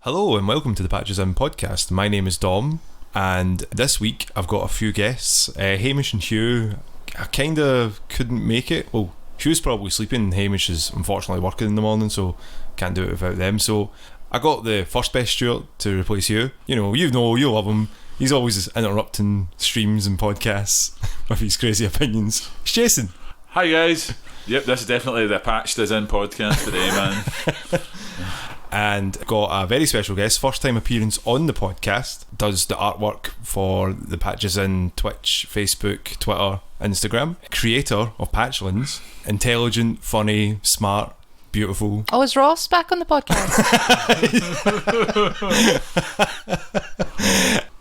Hello and welcome to the Patches In podcast. My name is Dom, and this week I've got a few guests. Hamish and Hugh, I kind of couldn't make it. Well, Hugh's probably sleeping. Hamish is unfortunately working in the morning, so can't do it without them. So I got the first best Stuart to replace Hugh. You love him. He's always interrupting streams and podcasts with his crazy opinions. It's Jason. Hi guys. Yep, this is definitely the Patched In podcast today, man. And got a very special guest, first time appearance on the podcast, does the artwork for the Patches In Twitch, Facebook, Twitter, Instagram, creator of Patchlands, intelligent, funny, smart, beautiful. Oh, is Ross back on the podcast?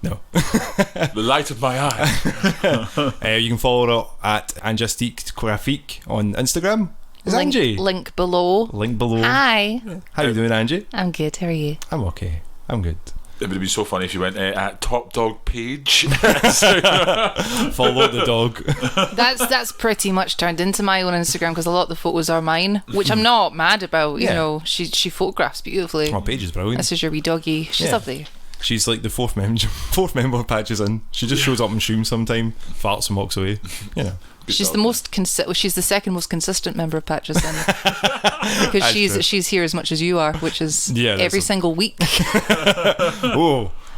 No. The light of my eye. You can follow her at Anji Graphique on Instagram. Is Anji? Link below. Link below. Hi. How you doing, Anji? I'm good. How are you? I'm okay. I'm good. It would have been so funny if you went at Top Dog Page. Follow the dog. That's pretty much turned into my own Instagram because a lot of the photos are mine, which I'm not mad about. You know, she photographs beautifully. Oh, Paige is brilliant. This is your wee doggy. She's lovely. She's like the fourth member of Patches In. She just shows up and streams sometime, farts and walks away. You know. She's she's the second most consistent member of Patches In because she's here as much as you are, which is every single week.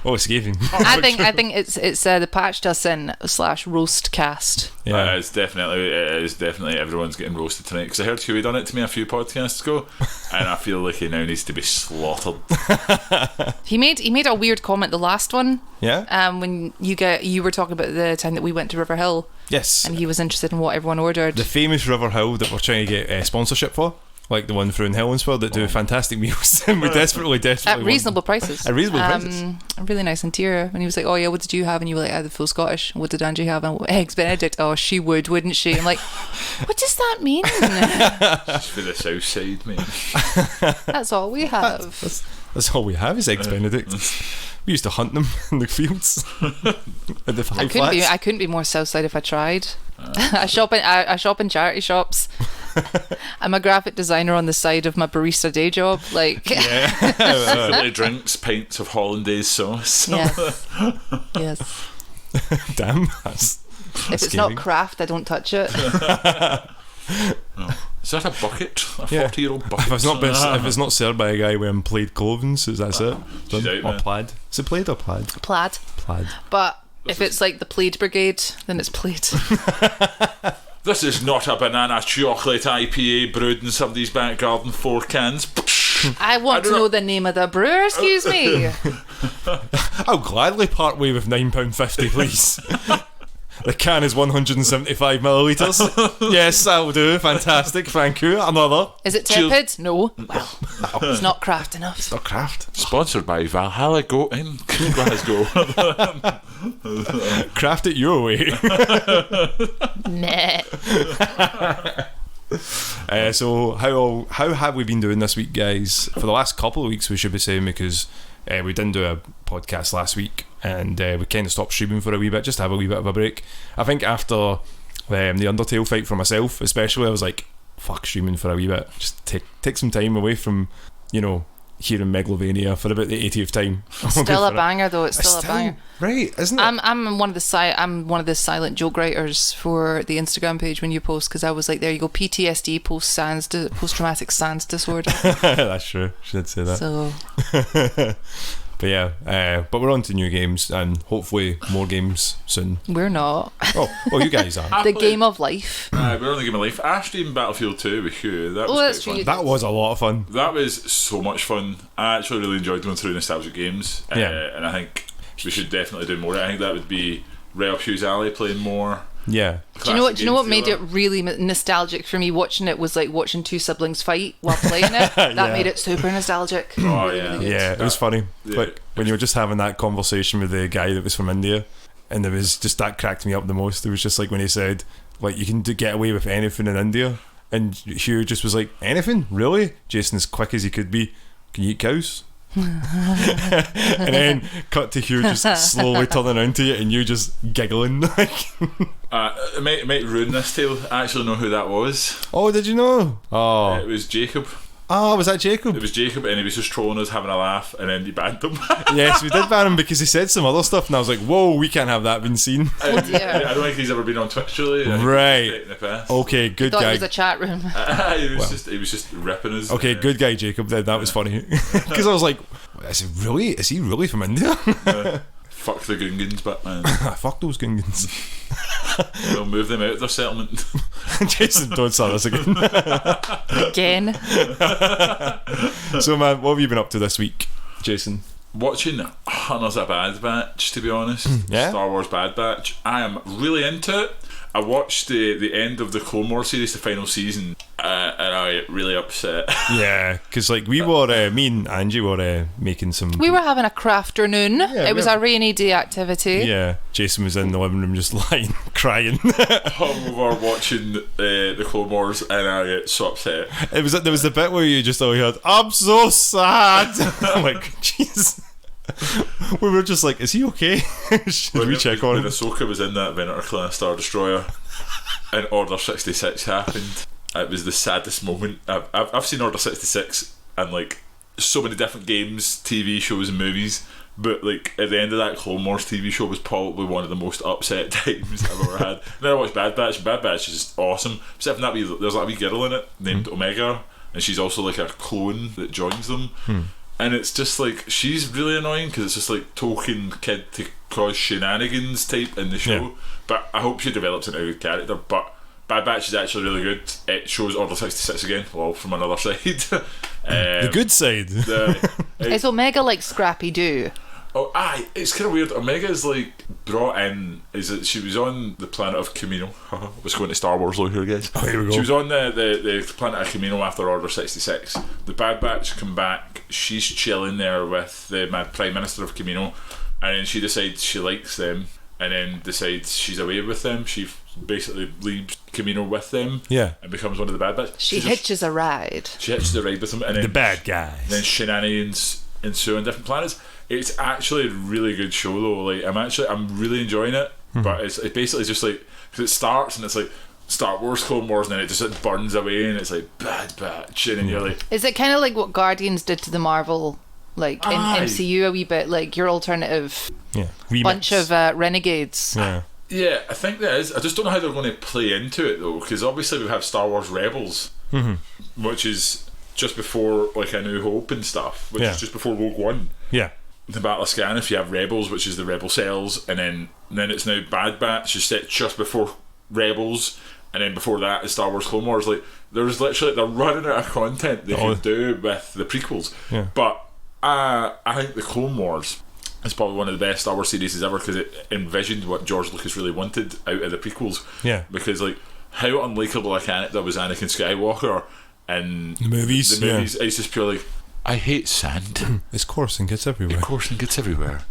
Oh, escaping. I think it's the Patched Us In / roast cast. Yeah, it is definitely everyone's getting roasted tonight because I heard Huey done it to me a few podcasts ago, and I feel like he now needs to be slaughtered. He made a weird comment the last one. Yeah. When you were talking about the time that we went to River Hill. Yes. And he was interested in what everyone ordered. The famous River Hill that we're trying to get sponsorship for. Like the one through in Helensburgh that do fantastic meals, and we desperately at reasonable prices. At reasonable prices. A really nice interior. And he was like, "Oh yeah, what did you have?" And you were like, "I had the full Scottish." What did Angie have? And eggs Benedict. Oh, she would, wouldn't she? I'm like, what does that mean? Just for the south side, mate. That's all we have. That's all we have is eggs Benedict. We used to hunt them in the fields. At the I couldn't be more south side if I tried. I shop in charity shops. I'm a graphic designer on the side of my barista day job. Like, Fully drinks pints of hollandaise sauce. Yes. Damn. If it's not craft, I don't touch it. Is that a bucket? A 40-year-old bucket? If it's not served by a guy wearing plaid clothing, that's it. Or plaid. Is it plaid or plaid? Plaid. But if it's like the Plaid Brigade, then it's plaid. This is not a banana chocolate IPA brewed in somebody's back garden, 4 cans. I want to know the name of the brewer, excuse me. I'll gladly part way with £9.50, please. The can is 175 millilitres. Yes, I'll do. Fantastic, thank you. Another. Is it tepid? No. Well, it's not craft enough. It's not craft. Sponsored by Valhalla Goat in Glasgow. Craft it your way. Meh. So how have we been doing this week, guys? For the last couple of weeks, we should be saying, because we didn't do a podcast last week, and we kind of stopped streaming for a wee bit, just to have a wee bit of a break. I think after the Undertale fight for myself especially, I was like, fuck streaming for a wee bit, just take some time away from, hearing Megalovania for about the 80th time. Still a banger though. It's still a banger, right? Isn't it? I'm one of the silent joke writers for the Instagram page when you post, because I was like, there you go, PTSD, post traumatic SANS disorder. That's true. She did say that. So. But yeah, but we're on to new games and hopefully more games soon. We're not. Oh, you guys are. The game of life. We're on the game of life. Ashley in Battlefield 2 with Hugh. That was quite fun. That was a lot of fun. That was so much fun. I actually really enjoyed going through nostalgic games. And I think we should definitely do more. I think that would be right up Hugh's alley, playing more. Yeah. Do you know what made it really nostalgic for me? Watching it was like watching two siblings fight while playing it. That made it super nostalgic. Oh yeah, yeah, it was funny. Like when you were just having that conversation with the guy that was from India, and there was just that cracked me up the most. It was just like when he said, like, you can get away with anything in India, and Hugh just was like, anything, really? Jason, as quick as he could be, can you eat cows? And then cut to Hugh just slowly turning around to you and you just giggling. It might ruin this tale. I actually know who that was. Oh, did you know? Oh, it was Jacob. Oh, was that Jacob? It was Jacob, and he was just trolling us, having a laugh, and then you banned him. Yes, we did ban him because he said some other stuff, and I was like, whoa, we can't have that been seen. Oh dear. I don't think he's ever been on Twitch, really. Right. Okay, good Thought guy. it was a chat room. He was just ripping us. Okay, good guy, Jacob. That was funny. Because I was like, is he really from India? Fuck the Gungans, Batman. Fuck those Gungans. We'll move them out of their settlement. Jason, don't start this again. Again. So, man, what have you been up to this week, Jason? Watching Hunters of Bad Batch, to be honest. Yeah? Star Wars Bad Batch. I am really into it. I watched the end of the Clone Wars series, the final season, and I get really upset. Yeah, because like me and Angie were making some. We were having a crafternoon. Yeah, It was a rainy day activity. Yeah, Jason was in the living room just lying, crying. Hungover watching the Clone Wars, and I get so upset. There was the bit where you just all heard, "I'm so sad." I'm like, jeez. We were just like, is he okay? Should we check on when him? Ahsoka was in that Venator class Star Destroyer and Order 66 happened, it was the saddest moment. I've seen Order 66 and like so many different games, TV shows and movies, but like at the end of that, Clone Wars TV show was probably one of the most upset times I've ever had. Then I watched Bad Batch. Bad Batch is just awesome, except for that there's like a wee girl in it named Omega, and she's also like a clone that joins them. And it's just like, she's really annoying because it's just like token kid to cause shenanigans type in the show. Yeah. But I hope she develops into a good character. But Bad Batch is actually really good. It shows Order 66 again, well, from another side. The good side. Is Omega like Scrappy Doo? Oh, aye, it's kind of weird. Omega is like brought in. Is that she was on the planet of Camino? Let's go into Star Wars low here, guys. Oh, here we go. She was on the planet of Camino after Order 66. The Bad Batch come back. She's chilling there with the Prime Minister of Camino, and then she decides she likes them, and then decides she's away with them. She basically leaves Camino with them, Yeah. and becomes one of the Bad Batch. She hitches a ride. She hitches a ride with them, and then The bad guys. then shenanigans ensue on different planets. It's actually a really good show though. Like I'm really enjoying it. But it's basically just like, because it starts and it's like Star Wars, Clone Wars, and then it just like burns away and it's like Bad Batch, and then you're like, Is it kind of like what Guardians did to the Marvel, like in Aye. MCU a wee bit, like your alternative Yeah. Remix. bunch of renegades? Yeah. yeah, I think that is. I just don't know how they're going to play into it though, because obviously we have Star Wars Rebels, which is just before like A New Hope and stuff, which Yeah. is just before Rogue One. Yeah. The Battle of Scarif, you have Rebels, which is the Rebel cells, and then it's now Bad Batch, is set just before Rebels, and then before that is Star Wars Clone Wars. Like, there's literally, they're running out of content they can do with the prequels. Yeah. But I think the Clone Wars is probably one of the best Star Wars series ever, because it envisioned what George Lucas really wanted out of the prequels. Yeah. Because like, how unlikable a character was Anakin Skywalker in The movies, The movies, it's just purely, I hate sand. It's coursing, gets everywhere. Coursing gets everywhere.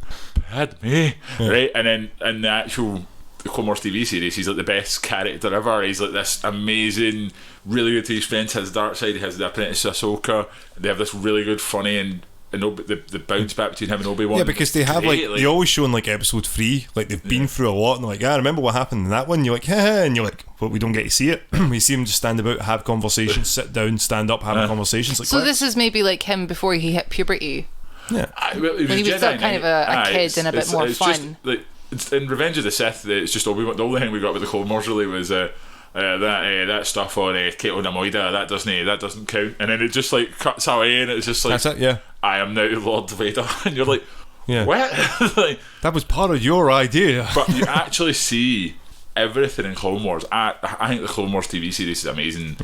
Bad me. Yeah. Right, and then in the actual Clone Wars TV series, he's like the best character ever. He's like this amazing, really good to his friends. Has dark side. He has the apprentice Ahsoka. They have this really good, funny and the bounce back between him and Obi-Wan. Yeah, because they have Great, they always show in like episode 3, like they've been through a lot, and they're like, I remember what happened in that one. You're like, and you're like, but we don't get to see it. We see him just stand about, have conversations, sit down, stand up, have conversations. Like, So what? this is maybe like him before he hit puberty. Yeah. Well, When he was still kind of a kid and a bit more fun. Just, like, it's, in Revenge of the Sith, it's just Obi-Wan. The only thing we got with the Clone Wars really was that stuff on kettle that doesn't count, and then it just like cuts away, and it's just like, That's it, yeah. I am now Lord Vader, and you're like, Yeah. what? Like, That was part of your idea. but you actually see everything in Clone Wars. I think the Clone Wars TV series is amazing.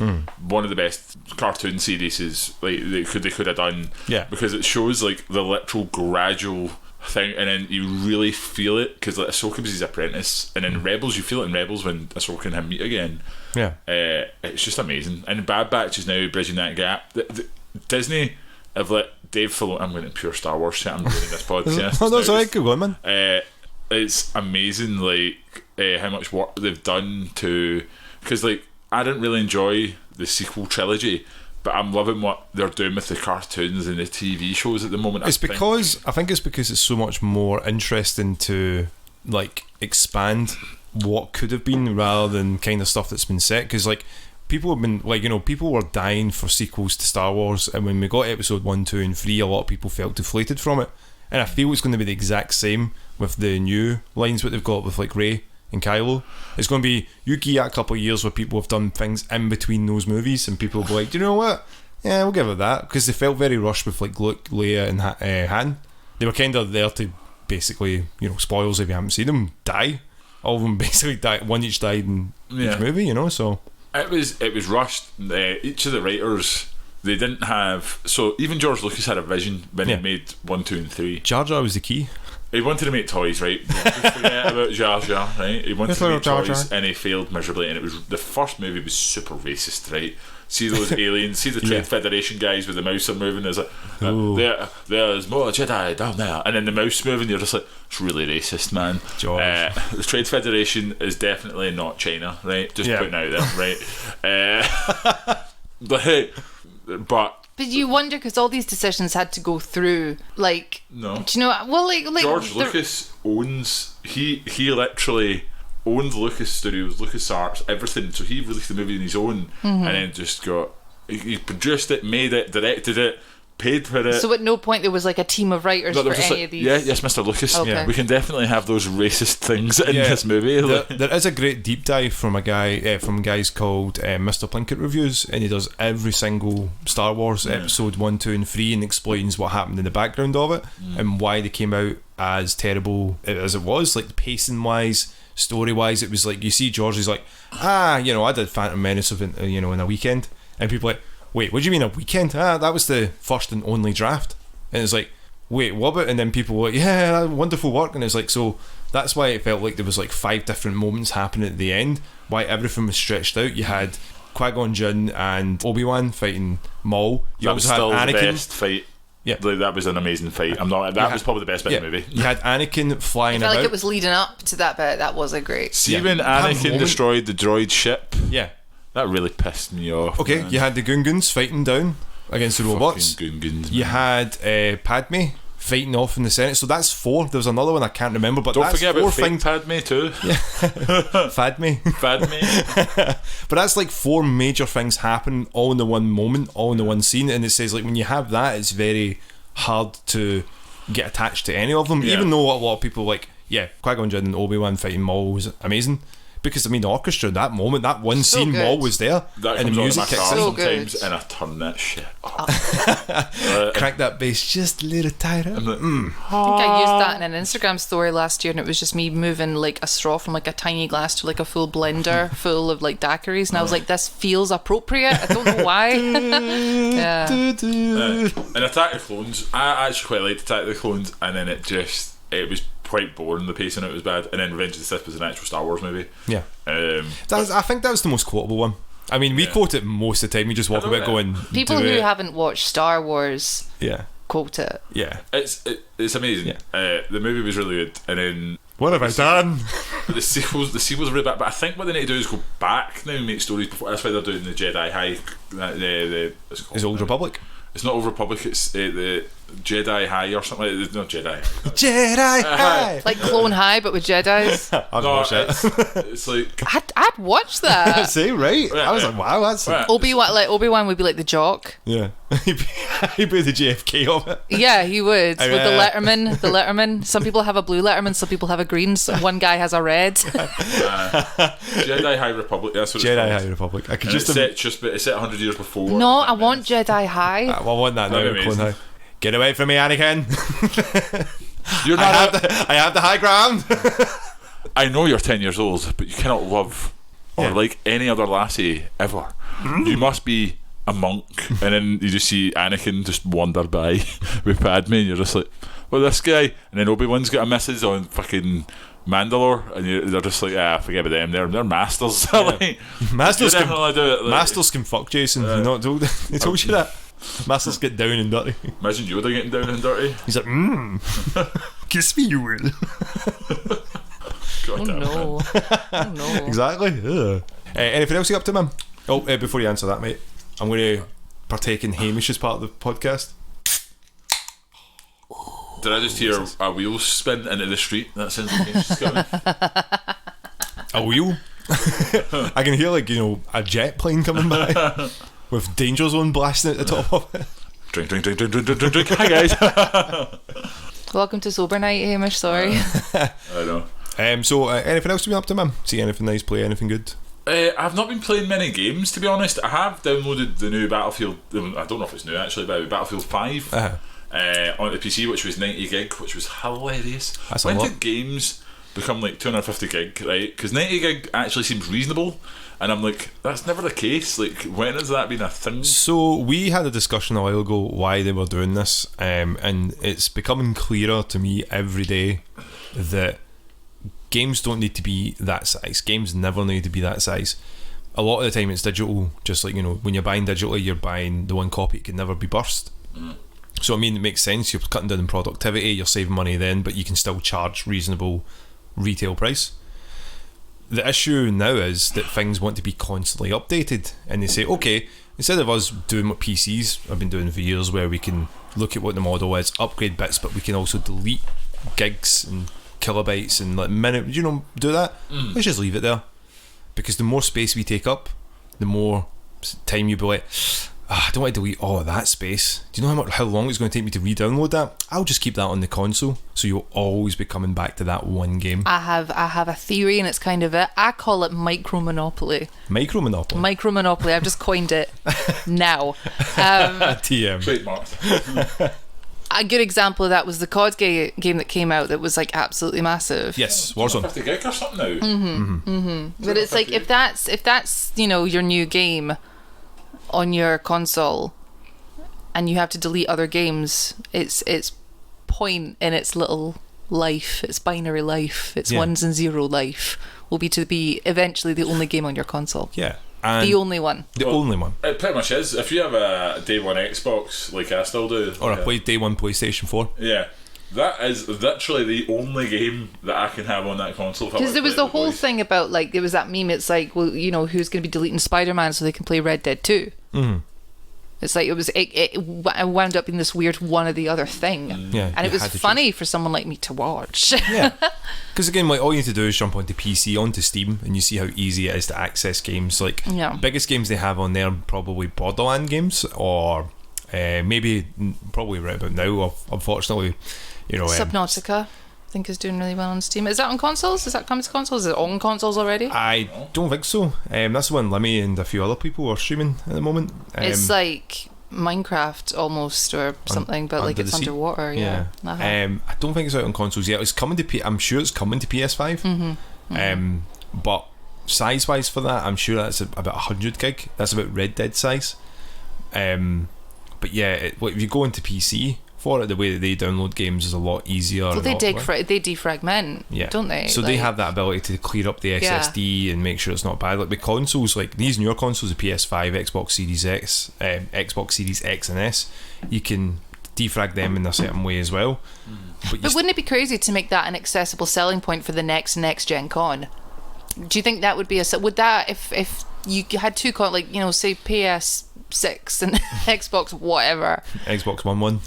One of the best cartoon series is like they could have done. Yeah. Because it shows like the literal gradual thing, and then you really feel it, because like Ahsoka was his apprentice, and in Rebels you feel it in Rebels when Ahsoka and him meet again. Yeah. It's just amazing, and Bad Batch is now bridging that gap. Disney have let Dave Filoni. I'm going to pure Star Wars shit. I'm doing this podcast. Oh, that's alright, go on, man. It's amazing, like how much work they've done to, because like I didn't really enjoy the sequel trilogy, but I'm loving what they're doing with the cartoons and the TV shows at the moment. I think it's because it's so much more interesting to like expand what could have been rather than kind of stuff that's been set. Because like people have been like, people were dying for sequels to Star Wars, and when we got episode 1, 2 and 3, a lot of people felt deflated from it, and I feel it's going to be the exact same with the new lines what they've got with like Rey and Kylo. It's going to be, you give a couple of years where people have done things in between those movies, and people will be like, do you know what, yeah, we'll give it that, because they felt very rushed with like Luke, Leia and Han. They were kind of there to basically, spoilers if you haven't seen them, die. All of them basically died, one each died in each movie, so it was rushed. Each of the writers, they didn't have, so even George Lucas had a vision when he made 1, 2 and 3. Jar Jar was the key. He wanted to make toys, right? Don't forget about Jar Jar, right? He wanted to make toys, and he failed miserably. And it was, the first movie was super racist, right? See those aliens, see the Trade Federation guys with the mouse are moving. There's like, there's more Jedi down there, and then the mouse moving. You're just like, it's really racist, man. The Trade Federation is definitely not China, right? Just putting out there, right? But you wonder, because all these decisions had to go through, like, no, do you know? Well, like George Lucas owns, he literally owns Lucas Studios, LucasArts, everything. So he released the movie on his own, and then just he produced it, made it, directed it, paid for it. So at no point there was like a team of writers for any of these. Yes, Mr. Lucas. Okay. We can definitely have those racist things in this movie. There is a great deep dive from a guy from guys called Mr. Plinkett Reviews, and he does every single Star Wars episode 1, 2 and 3 and explains what happened in the background of it and why they came out as terrible as it was, like pacing wise, story wise. It was like, you see George, he's like, I did Phantom Menace in a weekend, and people are like, wait, what do you mean a weekend? That was the first and only draft. And it's like, wait, what about? And then people were like, yeah, wonderful work. And it's like, so that's why it felt like there was like 5 different moments happening at the end, why everything was stretched out. You had Qui-Gon Jinn and Obi-Wan fighting Maul. You also had Anakin. The best fight. Yeah, that was an amazing fight. That was probably the best bit of the movie. You had Anakin flying about. I felt like it was leading up to that bit. That was a great. See when Anakin destroyed the droid ship. Yeah. That really pissed me off. Okay, man. You had the Gungans fighting down against the robots. Gungans, you had Padme fighting off in the Senate. So that's 4. There was another one I can't remember, but don't that's forget 4 about things. Padme too. Yeah. Fadme. But that's like 4 major things happen all in the one moment, all in the one scene, and it says like when you have that, it's very hard to get attached to any of them. Even though a lot of people like, Qui-Gon Jinn and Obi-Wan fighting Maul was amazing. Because the orchestra, that moment, that one so scene, good. Maul was there, that and the music kicks in sometimes, and I turn that shit up. Crank that bass just a little tighter. I think I used that in an Instagram story last year, and it was just me moving like a straw from like a tiny glass to like a full blender full of like daiquiris, and I was like, this feels appropriate. I don't know why. And Attack of the Clones, I actually quite liked Attack of the Clones, and then it was quite boring, the pacing it was bad, and then Revenge of the Sith was an actual Star Wars movie. I think that was the most quotable one. I mean, we quote it most of the time. We just walk about going, people who haven't watched Star Wars quote it. It's amazing. The movie was really good, and then what have I done? The sequels are really bad, but I think what they need to do is go back now and make stories before. That's why they're doing the Jedi High. Is Old Republic? It's not Old Republic, it's the Jedi High or something like that. No, Jedi High. Like Clone High, but with Jedis. I'd watch it. It's like I'd watch that. See, right? I was like, wow, that's Obi-Wan would be like the jock. Yeah. He'd be the JFK of it. Yeah, he would. With the Letterman. Some people have a blue Letterman, some people have a green, so one guy has a red. Jedi High Republic, that's what it's Jedi called. High Republic. I could it's set 100 years before. No, I want Jedi High. I want that now. Clone High. Get away from me, Anakin. I have the high ground. I know you're 10 years old, but you cannot love or like any other lassie ever. You must be a monk. And then you just see Anakin just wander by with Padme, and you're just like, well, this guy. And then Obi-Wan's got a message on fucking Mandalore, and they're just like, forget about them. They're masters. Masters can do it. Masters can fuck, Jason. You know, they told you that. Masters get down and dirty. Imagine Yoda getting down and dirty. He's like, kiss me, you will. God damn. No. Oh no. Exactly. Anything else you up to, man? Before you answer that, mate, I'm going to partake in Hamish's part of the podcast. Did I just hear a wheel spin into the street? That sounds like Hamish is coming. A wheel? I can hear a jet plane coming by with Danger Zone blasting at the top of it. Drink. Hi guys. Welcome to Sober Night, Hamish. Sorry. I know. So anything else to be up to, man? See anything nice? Play anything good? I've not been playing many games, to be honest. I have downloaded the new Battlefield. I don't know if it's new actually, but Battlefield 5 on the PC, which was 90 gig, which was hilarious. That's when a lot. did games become like 250 gig, right? Because 90 gig actually seems reasonable, and I'm like, that's never the case. Like, when has that been a thing? So we had a discussion a while ago why they were doing this, and it's becoming clearer to me every day that games don't need to be that size. Games never need to be that size. A lot of the time it's digital, just like, when you're buying digitally, you're buying the one copy, it can never be burst. So I mean, it makes sense, you're cutting down on productivity, you're saving money then, but you can still charge reasonable retail price. The issue now is that things want to be constantly updated, and they say, okay, instead of us doing what PCs have been doing for years, where we can look at what the model is, upgrade bits, but we can also delete gigs and kilobytes and like minute, do that. Let's just leave it there, because the more space we take up, the more time you'll be like, I don't want to delete all of that space. Do you know how long it's going to take me to re-download that? I'll just keep that on the console, so you'll always be coming back to that one game. I have a theory, and it's kind of it. I call it micro-monopoly. Micro-monopoly? Micro-monopoly. I've just coined it now. TM. Trademarked. A good example of that was the COD game that came out that was like absolutely massive. Yes, Warzone. 50 gig or something now. But it's like, if that's your new game on your console, and you have to delete other games, its point in its little life, its binary life, its ones and zero life, will be to be eventually the only game on your console. Yeah. And the only one. Only one. It pretty much is. If you have a day one Xbox, like I still do, Or I played day one PlayStation 4. yeah, that is literally the only game that I can have on that console. Because there was the whole thing about, like, there was that meme, it's like, well, who's going to be deleting Spider-Man so they can play Red Dead 2? It's like, it wound up being this weird one or the other thing. Yeah, and it was funny for someone like me to watch. Yeah. Because again, like, all you need to do is jump onto PC, onto Steam, and you see how easy it is to access games. Like, biggest games they have on there are probably Borderland games, or probably right about now, unfortunately, Subnautica, I think, is doing really well on Steam. Is that on consoles? Does that come to consoles? Is it on consoles already? I don't think so. That's the one Lemmy and a few other people are streaming at the moment. It's like Minecraft almost, or something, but like it's underwater. Yeah. I don't think it's out on consoles yet. It's coming to I'm sure it's coming to PS5. But size wise for that, I'm sure that's about 100 gig. That's about Red Dead size. But yeah, if you go into PC for it, the way that they download games is a lot easier. Well, they defragment, don't they? So they have that ability to clear up the SSD and make sure it's not bad. Like the consoles, like these newer consoles, the PS5, Xbox Series X, Xbox Series X and S, you can defrag them in a certain way as well. But wouldn't it be crazy to make that an accessible selling point for the next gen con? Do you think that would be would that, if you had two like, say PS6 and Xbox whatever, Xbox One,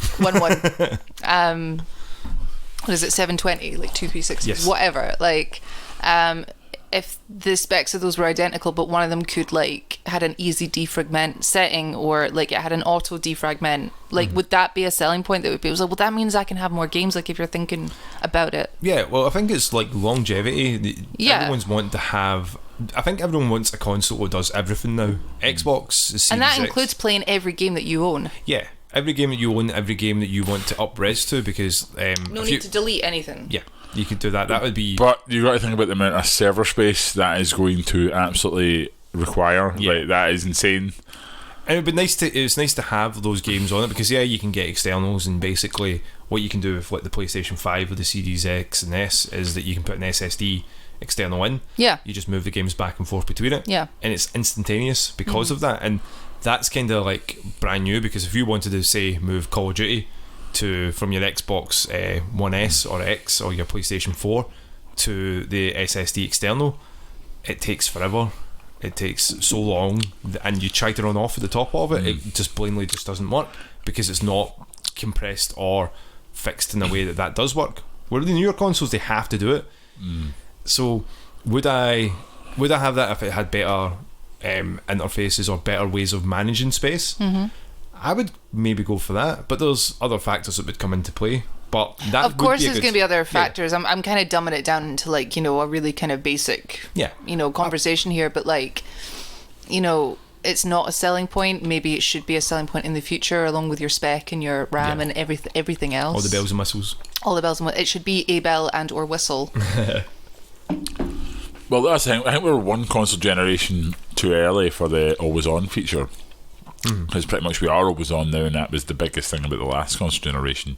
what is it, 720, like 236, whatever, like, if the specs of those were identical, but one of them could, like, had an easy defragment setting, or like it had an auto defragment, like, would that be a selling point that would be, it was like, well, that means I can have more games, like, if you're thinking about it? Yeah, well, I think it's like longevity. Everyone's wanting to have, I think everyone wants a console that does everything now. Xbox Series and that X includes playing every game that you own. Yeah, every game that you own, every game that you want to up-res to, because no need to delete anything. Yeah, you could do that. That would be. But you got to think about the amount of server space that is going to absolutely require. Yeah. Like, that is insane. And it'd be nice to. It's nice to have those games on it, because you can get externals, and basically what you can do with like the PlayStation 5 or the Series X and S is that you can put an SSD external in. Yeah. You just move the games back and forth between it. Yeah. And it's instantaneous because of that, and that's kind of like brand new, because if you wanted to say move Call of Duty from your Xbox One S or X or your PlayStation 4 to the SSD external, it takes forever. It takes so long, and you try to run off at the top of it, it just plainly just doesn't work, because it's not compressed or fixed in a way that does work. Where the newer consoles, they have to do it. So would I would I have that if it had better interfaces or better ways of managing space? I would maybe go for that, but there's other factors that would come into play. But that of course, there's going to be other Yeah. factors. I'm kind of dumbing it down into like, you know, a really kind of basic, you know, conversation here. But like, you know, it's not a selling point. Maybe it should be a selling point in the future, along with your spec and your RAM and everything else. All the bells and whistles. All the bells and whistles. It should be a bell and or whistle. Well, that's the thing. I think we're one console generation too early for the always on feature. Because pretty much we are always on now, and that was the biggest thing about the last console generation.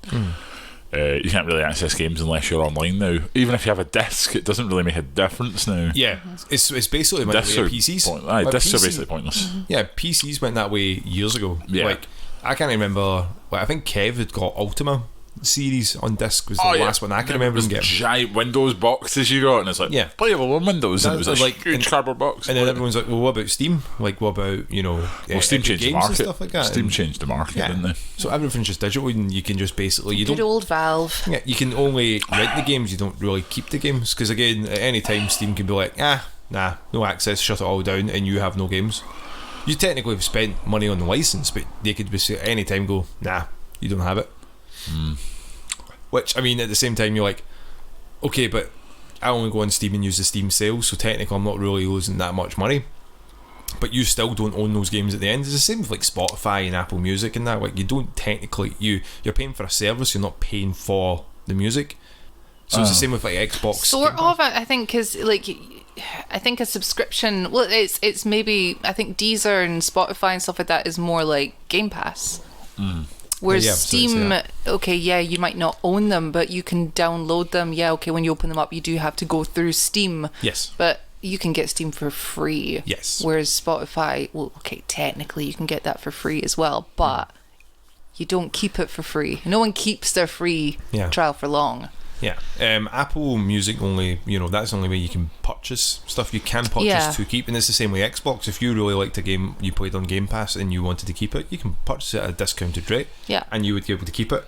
You can't really access games unless you're online now. Even if you have a disc, it doesn't really make a difference now. Yeah, it's basically went the way of PCs. Like, discs are basically pointless. Yeah, PCs went that way years ago. Yeah. Like, I can't remember. Like, I think Kev had got Ultima series on disc was the last one I can remember him getting. Giant Windows boxes you got, and it's like playable on Windows, and it was a huge cardboard box. And then everyone's like, well, what about Steam? Like, what about, you know, Steam changed the market. And stuff like that? Steam changed the market, didn't they? So everything's just digital, and you can just basically Good old Valve. Yeah, you can only rent the games. You don't really keep the games because again, at any time, Steam can be like, nah, no access, shut it all down, and you have no games. You technically have spent money on the license, but they could be at any time go, nah, you don't have it. Which, I mean, at the same time, you're like, okay, but I only go on Steam and use the Steam sales, so technically I'm not really losing that much money. But you still don't own those games at the end. It's the same with like Spotify and Apple Music and that. Like, you don't technically, you're paying for a service, you're not paying for the music. So it's the same with like Xbox. Sort of, I think, because like, I think a subscription, well, it's maybe, I think Deezer and Spotify and stuff like that is more like Game Pass. Whereas Steam, you might not own them, but you can download them. Yeah, okay, when you open them up, you do have to go through Steam. Yes. But you can get Steam for free. Yes. Whereas Spotify, well, okay, technically you can get that for free as well, but you don't keep it for free. No one keeps their free trial for long. Yeah. Apple Music only, you know, that's the only way you can purchase stuff. You can purchase to keep, and it's the same with Xbox. If you really liked a game you played on Game Pass and you wanted to keep it, you can purchase it at a discounted rate, and you would be able to keep it.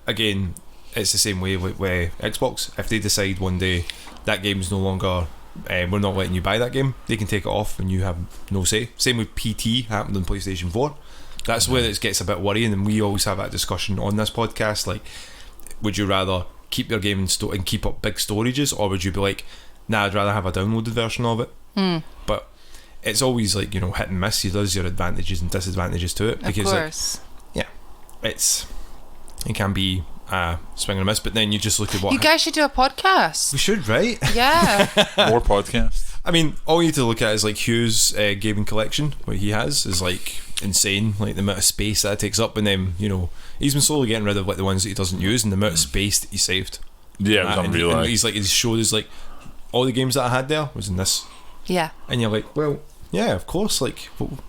Again, it's the same way with Xbox. If they decide one day that game's no longer, we're not letting you buy that game, they can take it off and you have no say. Same with PT, happened on PlayStation 4. That's where it gets a bit worrying, and we always have that discussion on this podcast. Like, would you rather keep your game and keep up big storages, or would you be like, nah, I'd rather have a downloaded version of it? But it's always like, you know, hit and miss. There's your advantages and disadvantages to it, because of course, it can be swing and a miss. But then you just look at what you guys should do a podcast. We should, right? Yeah. More podcasts. I mean, all you need to look at is like Hugh's gaming collection. What he has is like insane, like the amount of space that it takes up, and then, you know, he's been slowly getting rid of like the ones that he doesn't use, and the amount of space that he saved. Yeah, it was unreal. And he's showed us like all the games that I had there was in this. Yeah. And you're like, well, yeah, of course. Like,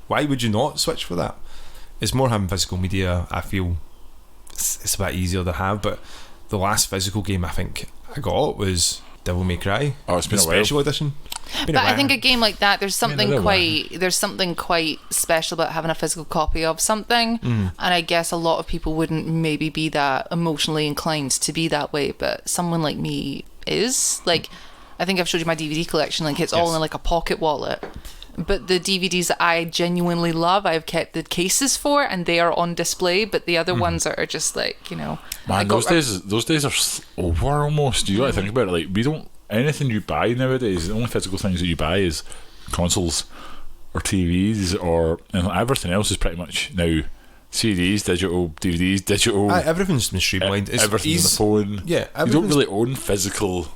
why would you not switch for that? It's more having physical media. I feel it's a bit easier to have, but the last physical game I think I got was Devil May Cry. Oh, it's been the a while. special edition. But I think a game like that, there's something quite special about having a physical copy of something, and I guess a lot of people wouldn't maybe be that emotionally inclined to be that way, but someone like me is. Like, I think I've showed you my DVD collection. Like, it's all in like a pocket wallet. But the DVDs that I genuinely love, I've kept the cases for, and they are on display. But the other ones are just like, you know, man, those days are over almost. You got to think about it. Like, we don't, anything you buy nowadays, the only physical things that you buy is consoles or TVs, and everything else is pretty much now CDs, digital, DVDs, digital. Everything's been streamlined. Everything's on the phone. Yeah, you don't really own physical.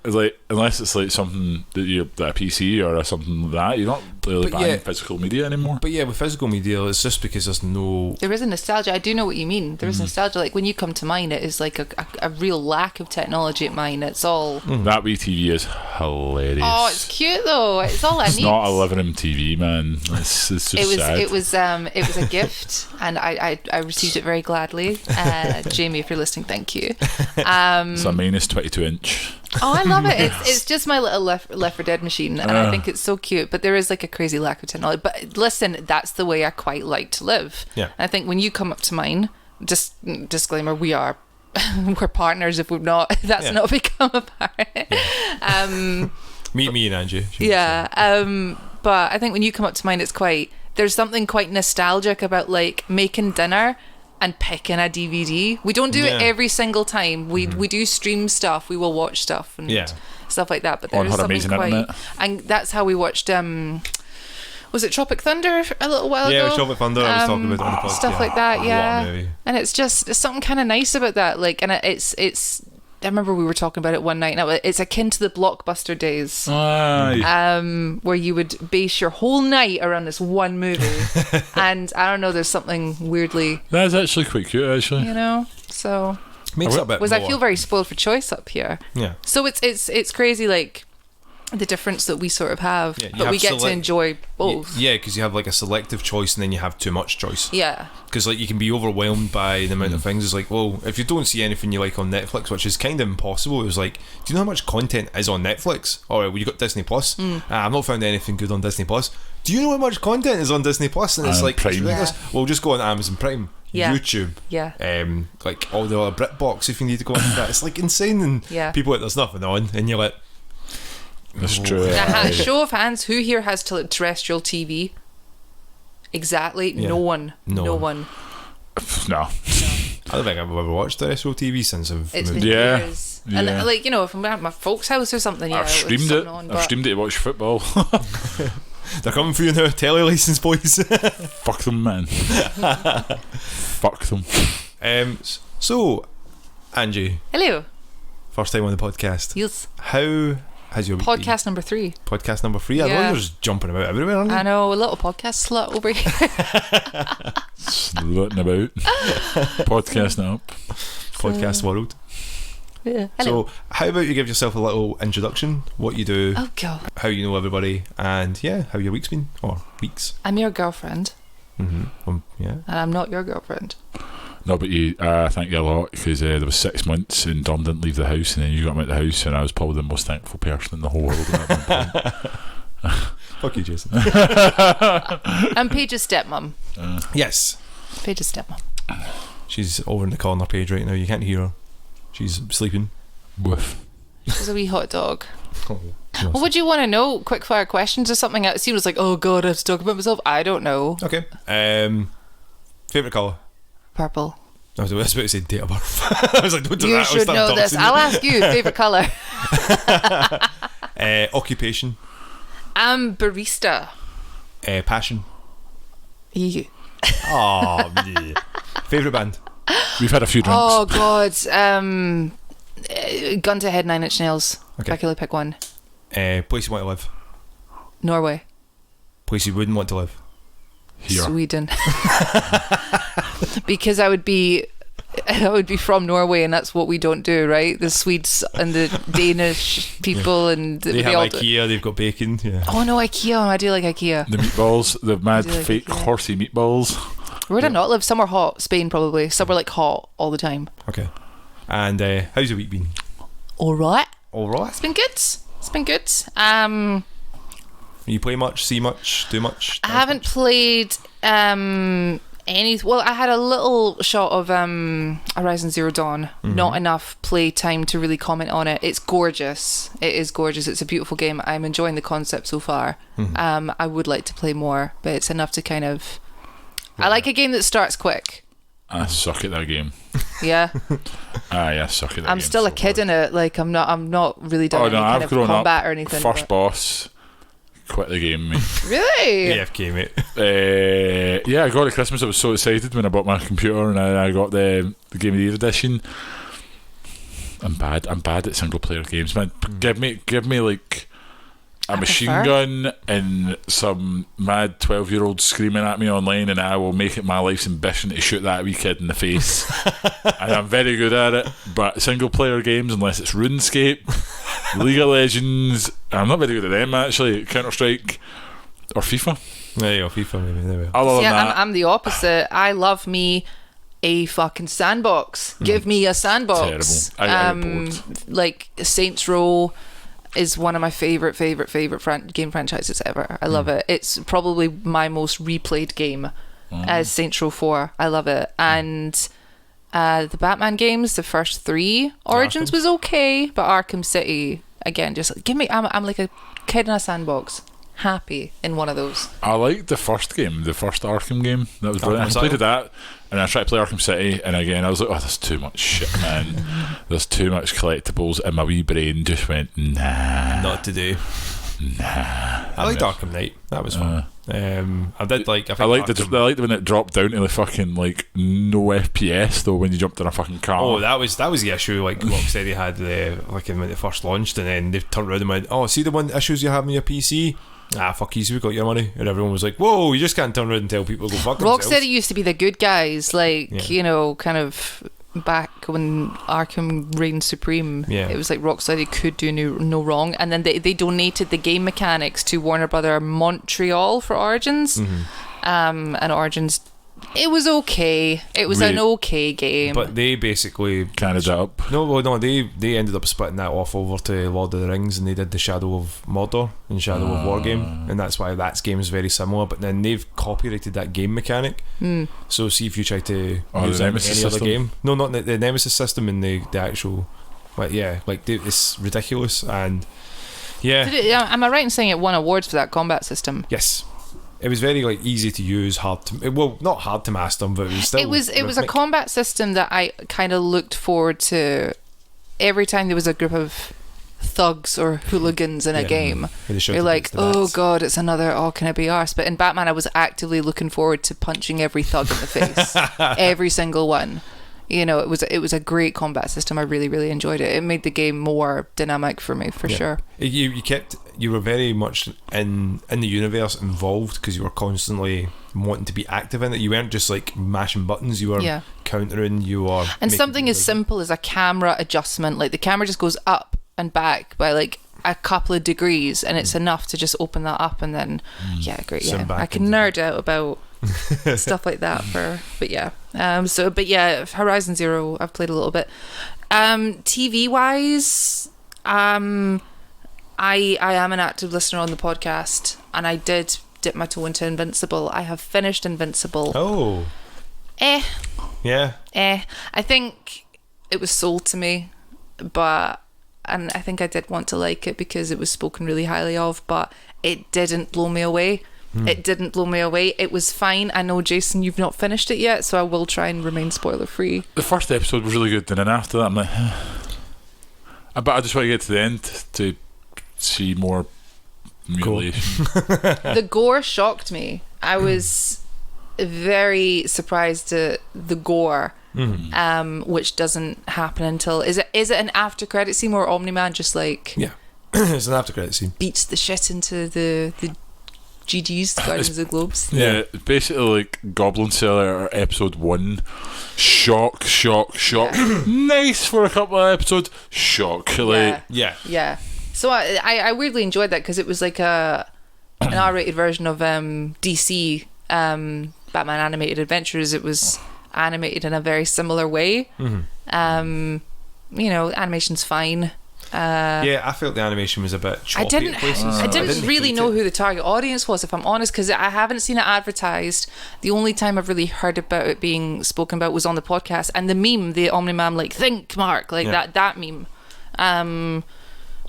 Like, unless it's like something that a PC or something like that, you're not really buying physical media anymore. But yeah, with physical media, it's just because there is a nostalgia. I do know what you mean. There is nostalgia. Like, when you come to mine, it is like a real lack of technology at mine. It's all that wee TV is hilarious. Oh, it's cute though. It's all I need. It's not a living room TV, man. It's just sad. It was a gift, and I received it very gladly. Jamie, if you're listening, thank you. It's a minus 22-inch. Oh, I love it. It's just my little Left 4 Dead machine, and I think it's so cute. But there is like a crazy lack of technology. But listen, that's the way I quite like to live. Yeah. And I think when you come up to mine, just disclaimer, we're partners. If we've not, that's not become apparent. Meet me and Angie. Yeah. But I think when you come up to mind, there's something quite nostalgic about like making dinner and picking a DVD. We don't do it every single time. We do stream stuff. We will watch stuff and stuff like that. But there's something quite... Internet. And that's how we watched... was it Tropic Thunder a little while ago? Yeah, it was Tropic Thunder. I was talking about it on the podcast. Stuff like that, yeah. What a movie. And it's something kind of nice about that. Like, and it's... I remember we were talking about it one night. Now it's akin to the Blockbuster days, where you would base your whole night around this one movie. And I don't know, there's something weirdly... That's actually quite cute, actually. You know? So... Makes it a bit more. I feel very spoiled for choice up here. Yeah. So it's crazy, like... the difference that we sort of have, but we get to enjoy both. Yeah, because you have like a selective choice and then you have too much choice. Yeah. Because like you can be overwhelmed by the amount of things. It's like, well, if you don't see anything you like on Netflix, which is kind of impossible, it was like, do you know how much content is on Netflix? All right, well, you got Disney Plus. I've not found anything good on Disney Plus. Do you know how much content is on Disney Plus? And it's like, Prime. Yeah. Well, just go on Amazon Prime. Yeah. YouTube, like all the other BritBox if you need to go into that. It's like insane, and people like there's nothing on, and you're like, that's true. Show of hands, who here has terrestrial TV? Exactly, no one. No one. No. I don't think I've ever watched terrestrial TV since I've It's moved. been years. And like, you know, if I'm at my folks' house or something, I've streamed it. I've streamed it to watch football. They're coming for you now, tele license boys. Fuck them, man. Fuck them. So, Angie. Hello. First time on the podcast. Yes. How has your week podcast been? number 3? Podcast number 3. I know you're just jumping about everywhere, aren't you? I know, a little podcast slut over here. Slutting about. Podcasting up. Podcast world. Yeah. Hello. So, how about you give yourself a little introduction, what you do, oh God, how you know everybody, and how your week's been, or weeks. I'm your girlfriend. And I'm not your girlfriend. No, but you, thank you a lot, because there was 6 months and Dom didn't leave the house, and then you got me out the house, and I was probably the most thankful person in the whole world at that point. Fuck you, Jason. I'm Paige's stepmom. Yes. Paige's stepmom. She's over in the corner page right now. You can't hear her. She's sleeping. Woof. She's a wee hot dog. Oh, well, would you want to know quick fire questions or something? It seems like, oh God, I have to talk about myself. I don't know. Okay. Favourite colour? Purple. I was about to say date of birth. I was like, don't do you that. should know this. I'll ask you. Favourite colour? Occupation? I'm barista. Passion? You. Oh, yeah. Favourite band? We've had a few drinks. Oh God. Gun to head, 9 Inch Nails. Okay. If I could only pick one. Place you want to live? Norway. Place you wouldn't want to live? Here. Sweden. Because I would be from Norway, and that's what we don't do, right? The Swedes and the Danish people, and they have IKEA. They've got bacon. Yeah. Oh no, IKEA! I do like IKEA. The meatballs, the mad like fake IKEA. horsey meatballs. Where did I not live? Somewhere hot. Spain, probably. Somewhere like hot all the time. Okay. And how's your week been? All right. All right. It's been good. It's been good. You play much? See much? Do much? I haven't played any. Well, I had a little shot of Horizon Zero Dawn. Not enough play time to really comment on it. It's gorgeous. It is gorgeous. It's a beautiful game. I'm enjoying the concept so far. I would like to play more, but it's enough to kind of. I like a game that starts quick. I suck at that game. Yeah. I suck at that game. I'm still a kid in it. Like I'm not really done any kind of combat or anything. First boss. Quit the game, mate. Really? AFK, mate. Yeah, I got it at Christmas. I was so excited when I bought my computer and I got the Game of the Year edition. I'm bad at single player games, man. Give me like a machine gun and some mad 12-year-old screaming at me online, and I will make it my life's ambition to shoot that wee kid in the face. And I'm very good at it. But single player games, unless it's RuneScape, League of Legends, I'm not very good at them actually. Counter-Strike or FIFA. There you go, FIFA maybe. There we go. Other than that, I'm the opposite. I love me a fucking sandbox. Give me a sandbox. Terrible. I get bored. Like Saints Row is one of my favorite game franchises ever. I love it. It's probably my most replayed game as Saints Row 4. I love it. And the Batman games, the first 3, Origins was okay, but Arkham City again, just give me. I'm like a kid in a sandbox, happy in one of those. I liked the first game, the first Arkham game. That was brilliant. I completed that, and I tried to play Arkham City, and again I was like, oh, there's too much shit, man. There's too much collectibles, and my wee brain just went, nah, not today. Nah. I liked Arkham Knight. That was fun. I did like. I liked when it dropped down to the fucking like no FPS though when you jumped in a fucking car. Oh, that was the issue. Like Rocksteady had like when they first launched, and then they turned around and went, "Oh, see the one issues you have on your PC." Fuck you, we got your money. And everyone was like, whoa, you just can't turn around and tell people to go fuck themselves. Rocksteady used to be the good guys, like, you know, kind of back when Arkham reigned supreme. It was like Rocksteady could do no wrong. And then they donated the game mechanics to Warner Brother Montreal for Origins. And Origins, it was okay. It was an okay game. But they basically canned it up. No, they ended up splitting that off over to Lord of the Rings, and they did the Shadow of Mordor and Shadow of War game, and that's why that game is very similar. But then they've copyrighted that game mechanic. So see if you try to use that in any other game. No, not the Nemesis system in the actual. It's ridiculous. And am I right in saying it won awards for that combat system? Yes. It was very like easy to use, not hard to master, but it was still. It was a combat system that I kind of looked forward to every time there was a group of thugs or hooligans in a game. You're like, oh god, it's another. Oh, can I be arsed? But in Batman, I was actively looking forward to punching every thug in the face, every single one. You know, it was a great combat system. I really, really enjoyed it. It made the game more dynamic for me, for sure. You were very much in the universe involved because you were constantly wanting to be active in it. You weren't just like mashing buttons. You were countering. You were something as simple as a camera adjustment. Like the camera just goes up and back by like a couple of degrees, and it's enough to just open that up, and then great. Yeah, I can nerd out about stuff like that Horizon Zero I've played a little bit. TV wise, I am an active listener on the podcast, and I did dip my toe into Invincible. I have finished Invincible. I think it was sold to me, and I think I did want to like it because it was spoken really highly of, but it didn't blow me away. It didn't blow me away. It was fine. I know, Jason, you've not finished it yet, so I will try and remain spoiler free. The first episode was really good, and then after that I'm like, but I just want to get to the end to see more mutilation. The gore shocked me. I was very surprised at the gore, which doesn't happen until is it an after credit scene where Omni-Man just like it's an after credit scene, beats the shit into the GG's, Guardians of the Globes. Yeah, basically like Goblin Seller episode 1. Shock. Nice for a couple of episodes. Shock. Yeah. So I weirdly enjoyed that because it was like an R-rated version of DC Batman Animated Adventures. It was animated in a very similar way. Animation's fine. I felt the animation was a bit choppy at places. I didn't really know who the target audience was, if I'm honest, because I haven't seen it advertised. The only time I've really heard about it being spoken about was on the podcast, and the meme, the Omni-Man like think mark, like that meme,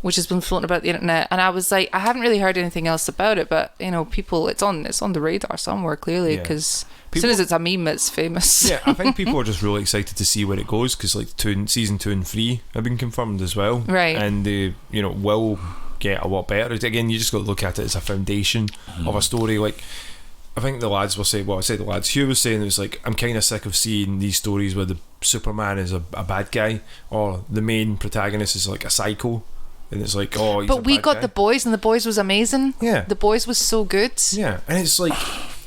which has been floating about the internet. And I was like, I haven't really heard anything else about it, but people, it's on the radar somewhere clearly, because as soon as it's a meme, it's famous. I think people are just really excited to see where it goes, because like season 2 and 3 have been confirmed as well, right? And they will get a lot better. Again, you just got to look at it as a foundation of a story. Like I think the lads will say, Hugh was saying, it was like, I'm kind of sick of seeing these stories where the Superman is a bad guy, or the main protagonist is like a psycho, and it's like, oh, he's but we got guy. The Boys, and The Boys was amazing. The Boys was so good. And it's like,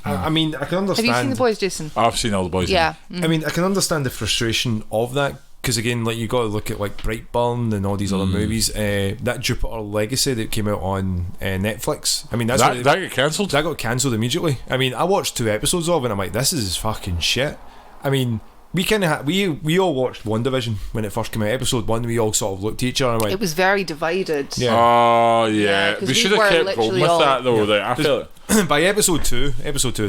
I mean, I can understand. Have you seen The Boys, Jason? I've seen all The Boys. Yeah. I mean, I can understand the frustration of that, because again, like, you got to look at like Brightburn and all these other movies. That Jupiter Legacy that came out on Netflix. I mean, that got cancelled. That got cancelled immediately. I mean, I watched 2 episodes of it, and I'm like, this is fucking shit. I mean, we kind of we all watched WandaVision when it first came out. Episode 1, we all sort of looked at each other and went, it was very divided. Oh yeah, we should have kept going with that though. I feel it. By episode two,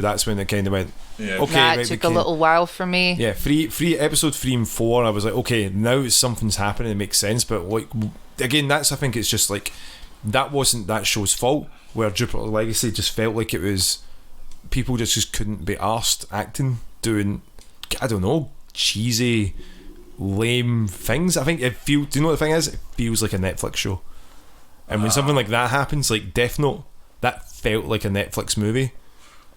that's when it kind of went. Okay, that took a little while for me. Yeah, episode 3 and 4, I was like, okay, now something's happening. It makes sense, but like again, I think it's just like that wasn't that show's fault. Where Jupiter Legacy just felt like it was people just couldn't be arsed acting, doing, I don't know, cheesy, lame things. I think it feels. Do you know what the thing is? It feels like a Netflix show. And when something like that happens, like Death Note, that felt like a Netflix movie.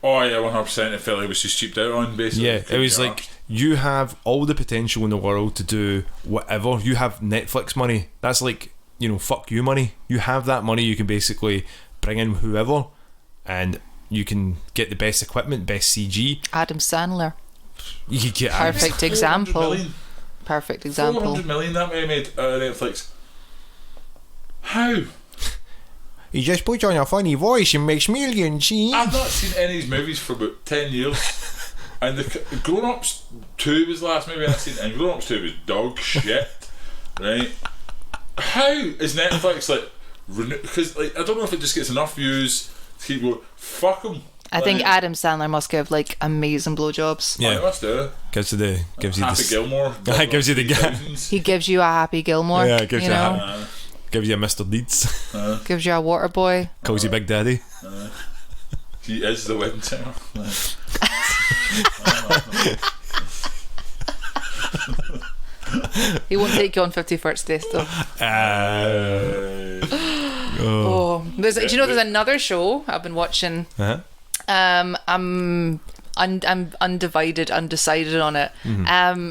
Oh yeah, 100%. It felt like it was just cheaped out on, basically. Yeah, it was like you have all the potential in the world to do whatever. You have Netflix money. That's like, fuck you money. You have that money. You can basically bring in whoever, and you can get the best equipment, best CG. Adam Sandler. You could get Perfect example. Perfect example. 400 million that way made out of Netflix. How? You just put on a funny voice and makes millions, see? I've not seen any of these movies for about 10 years. And the Grown Ups 2 was the last movie I've seen, and Grown Ups 2 was dog shit. Right? How is Netflix like. Because like, I don't know if it just gets enough views to keep going, fuck them. I think Adam Sandler must give like amazing blowjobs. Yeah, must do. Gives you the Happy Gilmore. gives you the He gives you a Happy Gilmore. Yeah, gives you a gives you a Mr. Deeds. Gives you a Waterboy. Calls you Big Daddy. He is the wedding singer. He won't take you on 51st dates though. Do you know there's another show I've been watching? Uh-huh. I'm undecided on it.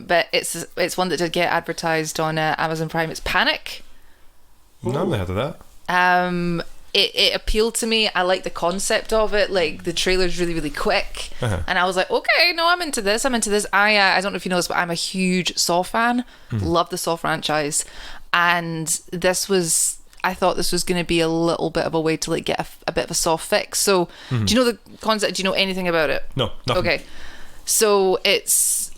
But it's one that did get advertised on Amazon Prime. It's Panic. No, I've never heard of that. It appealed to me. I like the concept of it. Like the trailer's really, really quick, and I was like, okay, no, I'm into this. I don't know if you know this, but I'm a huge Saw fan. Love the Saw franchise, and I thought this was going to be a little bit of a way to like get a bit of a Saw fix. So, do you know the concept? Do you know anything about it? No, nothing. Okay, so it's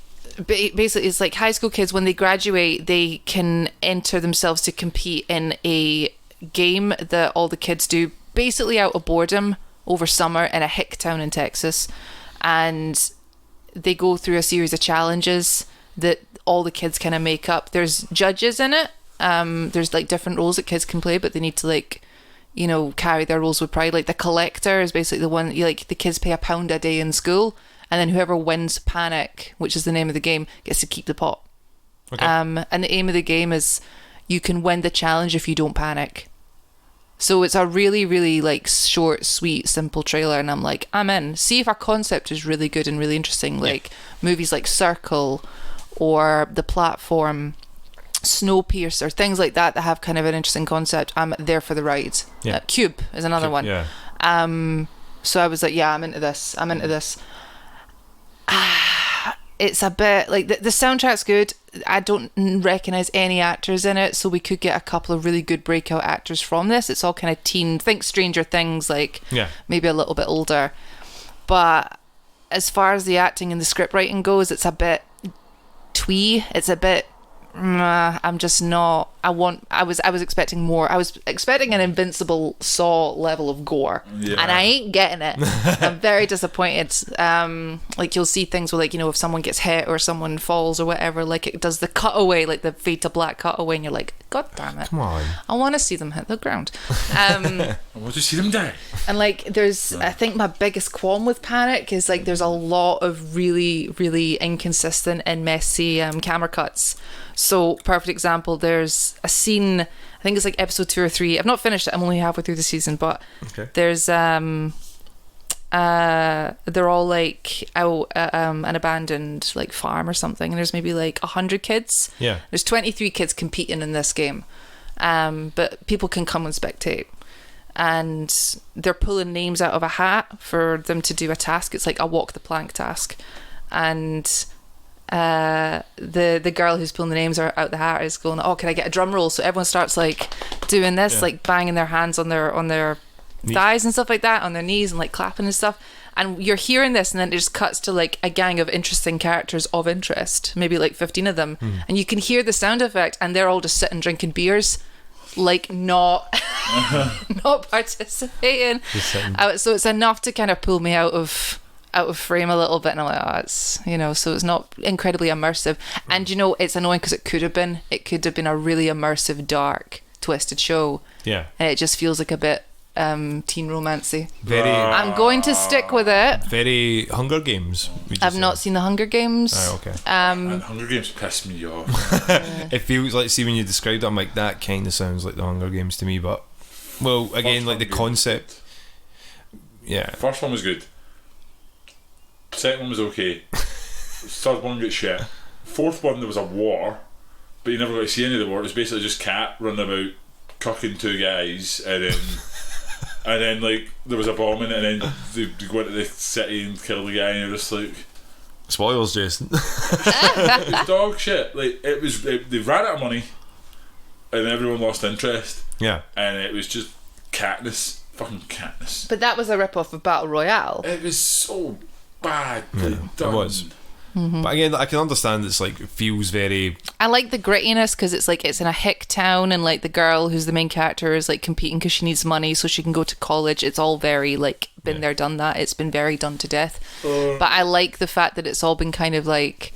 basically it's like high school kids when they graduate, they can enter themselves to compete in a game that all the kids do basically out of boredom over summer in a hick town in Texas, and they go through a series of challenges that all the kids kind of make up. There's judges in it. There's like different roles that kids can play, but they need to like, carry their roles with pride. Like the collector is basically the one, like the kids pay £1 a day in school, and then whoever wins Panic, which is the name of the game, gets to keep the pot. Okay. And the aim of the game is you can win the challenge if you don't panic. So it's a really, really like short, sweet, simple trailer, and I'm like, I'm in. See if our concept is really good and really interesting, like movies like Circle or The Platform, Snowpiercer, things like that have kind of an interesting concept. I'm there for the ride. Cube is another one. So I was like, I'm into this. It's a bit like the soundtrack's good. I don't recognize any actors in it, so we could get a couple of really good breakout actors from this. It's all kind of teen, think Stranger Things, like maybe a little bit older. But as far as the acting and the script writing goes, it's a bit twee. It's a bit I'm just not. I was expecting more. I was expecting an Invincible Saw level of gore, and I ain't getting it. I'm very disappointed. Like you'll see things where, like, if someone gets hit or someone falls or whatever, like it does the cutaway, like the fade to black cutaway, and you're like, God damn it! Come on, I want to see them hit the ground. I want to see them die. And like, I think my biggest qualm with Panic is like there's a lot of really, really inconsistent and messy camera cuts. So, perfect example, there's a scene, I think it's like episode 2 or 3. I've not finished it, I'm only halfway through the season, but there's they're all like out at an abandoned like farm or something, and there's maybe like 100 kids. There's 23 kids competing in this game, but people can come and spectate, and they're pulling names out of a hat for them to do a task. It's like a walk the plank task, and the girl who's pulling the names out the hat is going, oh, can I get a drum roll? So everyone starts like doing this, like banging their hands on their thighs and stuff like that, on their knees, and like clapping and stuff. And you're hearing this, and then it just cuts to like a gang of interesting characters of interest, maybe like 15 of them, and you can hear the sound effect, and they're all just sitting drinking beers, like not participating. So it's enough to kind of pull me out of frame a little bit, and I'm like, oh, it's, so it's not incredibly immersive. And it's annoying because it could have been a really immersive, dark twisted show, Yeah. and it just feels like a bit teen romancy. Very, I'm going to stick with it. very Hunger Games. I've not seen the Hunger Games. Okay. And Hunger Games pissed me off. It feels like, see, when you described it, I'm like, that kind of sounds like the Hunger Games to me, but, well, again, First like the Hunger concept. Yeah. First one was good. Second one was okay. Third one got shit. Fourth one, there was a war, but you never got to see any of the war. It was basically just Cat running about cucking two guys, and then and then like there was a bombing, and then they go into the city and kill the guy, and you're just like, Spoilers, Jason. it was dog shit. Like they ran out of money, and everyone lost interest, Yeah. and it was just Katniss, fucking Katniss. But that was a rip-off of Battle Royale. It was so bad. It Done. was. But again, I can understand it's like, it feels very. I like the grittiness because it's like it's in a hick town, and like the girl who's the main character is like competing because she needs money so she can go to college. It's all very like been there, done that. It's been very done to death. But I like the fact that it's all been kind of like,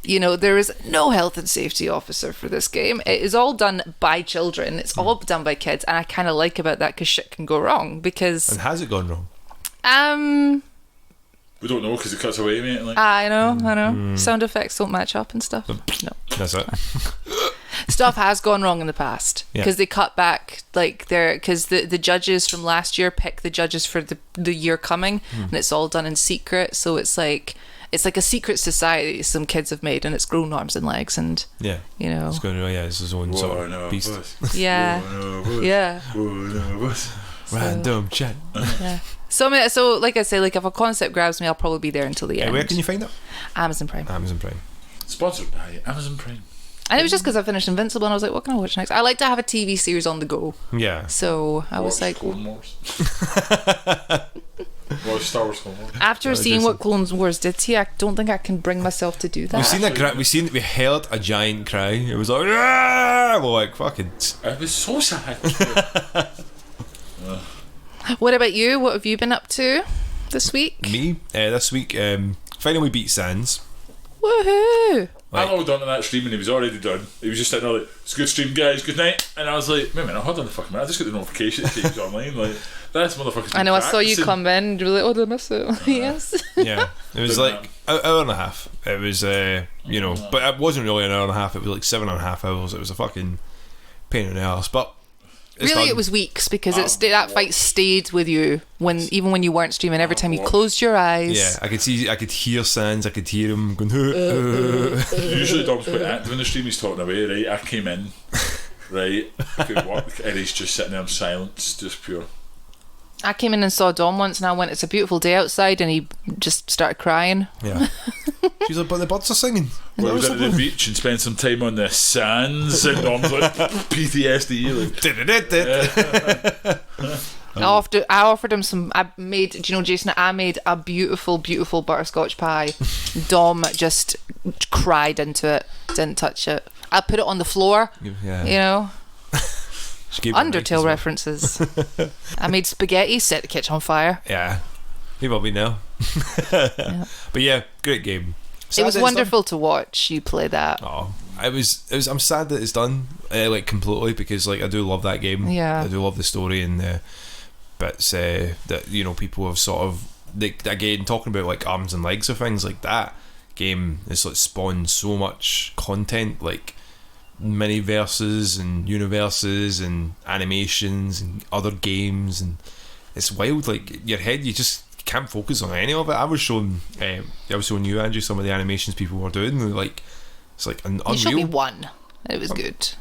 you know, there is no health and safety officer for this game. It is all done by children. It's all done by kids, and I kind of like about that because shit can go wrong. Because And has it gone wrong? We don't know because it cuts away, mate. Like, I know. Sound effects don't match up and stuff. No. That's it. Stuff has gone wrong in the past Yeah. because they cut back like because the judges from last year pick the judges for the year coming, and it's all done in secret. So it's like a secret society some kids have made, and it's grown arms and legs, and Yeah. you know, It's going to, yeah, it's his own sort of beast. yeah, yeah. Random chat. Yeah. So like I say, like if a concept grabs me, I'll probably be there until the end. Where can you find it? Amazon Prime. Amazon Prime. Sponsored by Amazon Prime. And it was just because I finished Invincible, and I was like, what can I watch next? I like to have a TV series on the go. Yeah. So I was Watch like, Clone Wars. Watch Star Wars Clone Wars. after seeing what Clone Wars did to you, I don't think I can bring myself to do that. We heard a giant cry. It was like, "Ah!" We're like, fucking. It was so sad. What about you? What have you been up to this week? Me, this week, finally beat Sans. Woohoo! I'm all done to that stream, and he was already done. He was just sitting there like, "It's a good stream, guys. Good night." And I was like, "Wait a minute, hold on the fucking minute. I just got the notification that he was online. Like, that's motherfucker's I know. I saw you practicing." come in. And you were like, "Oh, did I miss it?" Yes. Yeah, it was Didn't like an hour and a half. It was, you know, but it wasn't really an hour and a half. It was like 7.5 hours. It was a fucking pain in the ass. But it's Really, done. it was weeks because that fight stayed with you even when you weren't streaming. Every time you closed your eyes. Yeah, I could hear Sans. I could hear him going. Usually Dom's quite active in the stream. He's talking away, right? I came in, right, good work, and he's just sitting there in silence, just pure. I came in and saw Dom once, and I went, "It's a beautiful day outside," and he just started crying. Yeah. She's like, but the birds are singing. We went to the beach and spent some time on the sands, and Dom's like PTSD. Like, I offered him some. I made. Do you know, Jason? I made a beautiful, beautiful butterscotch pie. Dom just cried into it. Didn't touch it. I put it on the floor. Yeah. You know. She gave me a mic as Undertale well. references. I made spaghetti, set the kitchen on fire. Yeah. Maybe I'll be now. But yeah, great game. Sad It was that it's wonderful to watch you play that. done. Oh, it was. I'm sad that it's done, like completely, because like I do love that game. Yeah. I do love the story and the bits that, you know, people have sort of, again, talking about like arms and legs of things like that. Game has like spawned so much content, like mini verses and universes and animations and other games, and it's wild. Like your head, you just can't focus on any of it. I was showing you, Angie, some of the animations people were doing. And like, it's like You showed me unreal. one. It was good.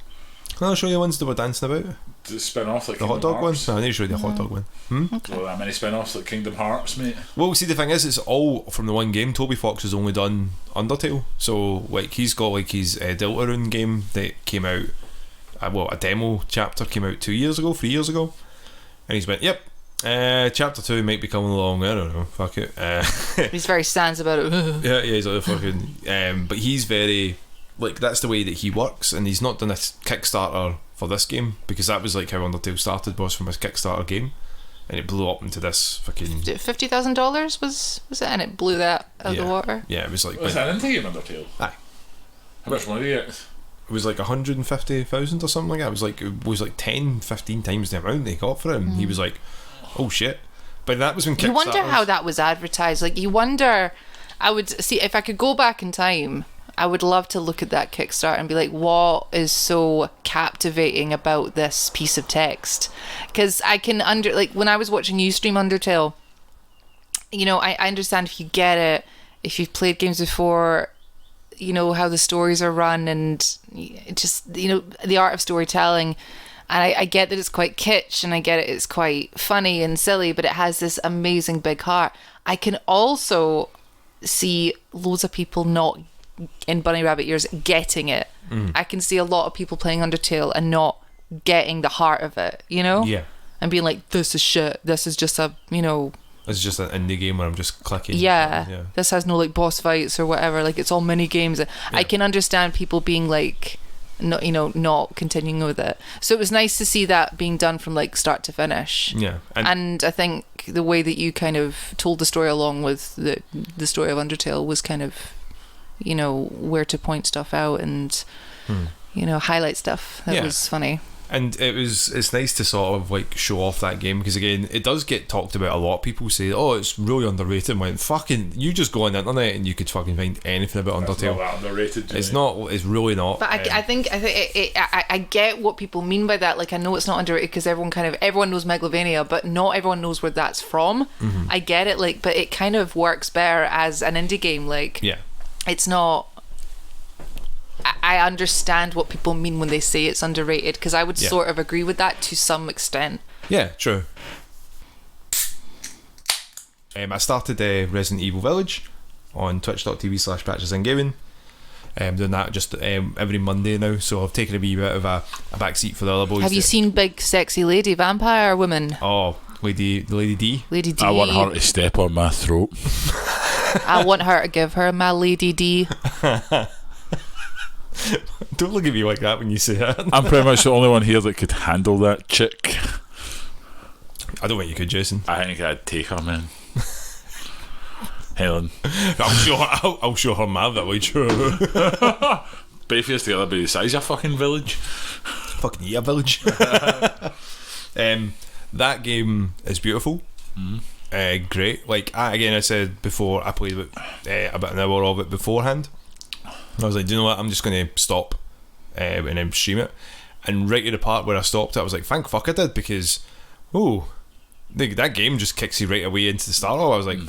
Can I show you ones that were dancing about? the spin off like The hot Kingdom dog one? Hearts. No, I need to show you the hot dog one. Well, that many spin offs like Kingdom Hearts, mate. Well, see, the thing is, it's all from the one game. Toby Fox has only done Undertale, so like he's got like his Deltarune game that came out. A demo chapter came out 3 years ago, and he's went, "Yep, chapter 2 might be coming along. I don't know, fuck it." He's very sans about it. Yeah, he's like fucking. But he's very like, that's the way that he works, and he's not done a Kickstarter for this game, because that was like how Undertale started, was from his Kickstarter game, and it blew up into this fucking. $50,000 was it, and it blew that out of the water. Yeah, it was like. Was that into Game Undertale? Aye. How much money do you get? it was like 150,000 or something like that. It was like 10, 15 times the amount they got for it, and he was like, "Oh shit!" But that was when Kickstarter. You wonder how that was advertised. Like, you wonder. I would see if I could go back in time. I would love to look at that Kickstarter and be like, what is so captivating about this piece of text? Because I can when I was watching you stream Undertale, you know, I understand if you get it, if you've played games before, you know how the stories are run, and just, you know, the art of storytelling. And I get that it's quite kitsch, and I get it's quite funny and silly, but it has this amazing big heart. I can also see loads of people not in bunny rabbit ears getting it. I can see a lot of people playing Undertale and not getting the heart of it, you know? Yeah. And being like, this is shit. This is just a, you know... It's just an indie game where I'm just clicking. Yeah. This has no, like, boss fights or whatever. Like, it's all mini games. Yeah. I can understand people being like, not, you know, not continuing with it. So it was nice to see that being done from, like, start to finish. Yeah. And I think the way that you kind of told the story along with the story of Undertale was kind of, you know, where to point stuff out and, you know, highlight stuff. That was funny. And it's nice to sort of like show off that game, because again, it does get talked about a lot. People say, oh, it's really underrated. And went, fucking, you just go on the internet and you could fucking find anything about Undertale. It's not that underrated. It's not. It's really not. But I think I get what people mean by that. Like, I know it's not underrated because everyone knows Megalovania, but not everyone knows where that's from. I get it. Like, but it kind of works better as an indie game. Like, it's not. I understand what people mean when they say it's underrated, because I would sort of agree with that to some extent. Yeah, true. I started Resident Evil Village on twitch.tv/patchesandgaming. Doing that just every Monday now, so I've taken a wee bit of a back seat for the other boys. Have you seen big sexy lady vampire woman? Oh, the Lady D. Lady D. I want her to step on my throat. I want her to give her my Lady D. Don't look at me like that when you say that. I'm pretty much the only one here that could handle that chick. I don't think you could, Jason. I think I'd take her, man. Helen. I'll show her my village. Bayface together be the size of fucking village. Fucking yeah, village. That game is beautiful. Great. Like, I said before, I played about an hour of it beforehand. I was like, do you know what? I'm just going to stop and then stream it. And right at the part where I stopped it, I was like, thank fuck I did, because that game just kicks you right away into the start. I was like,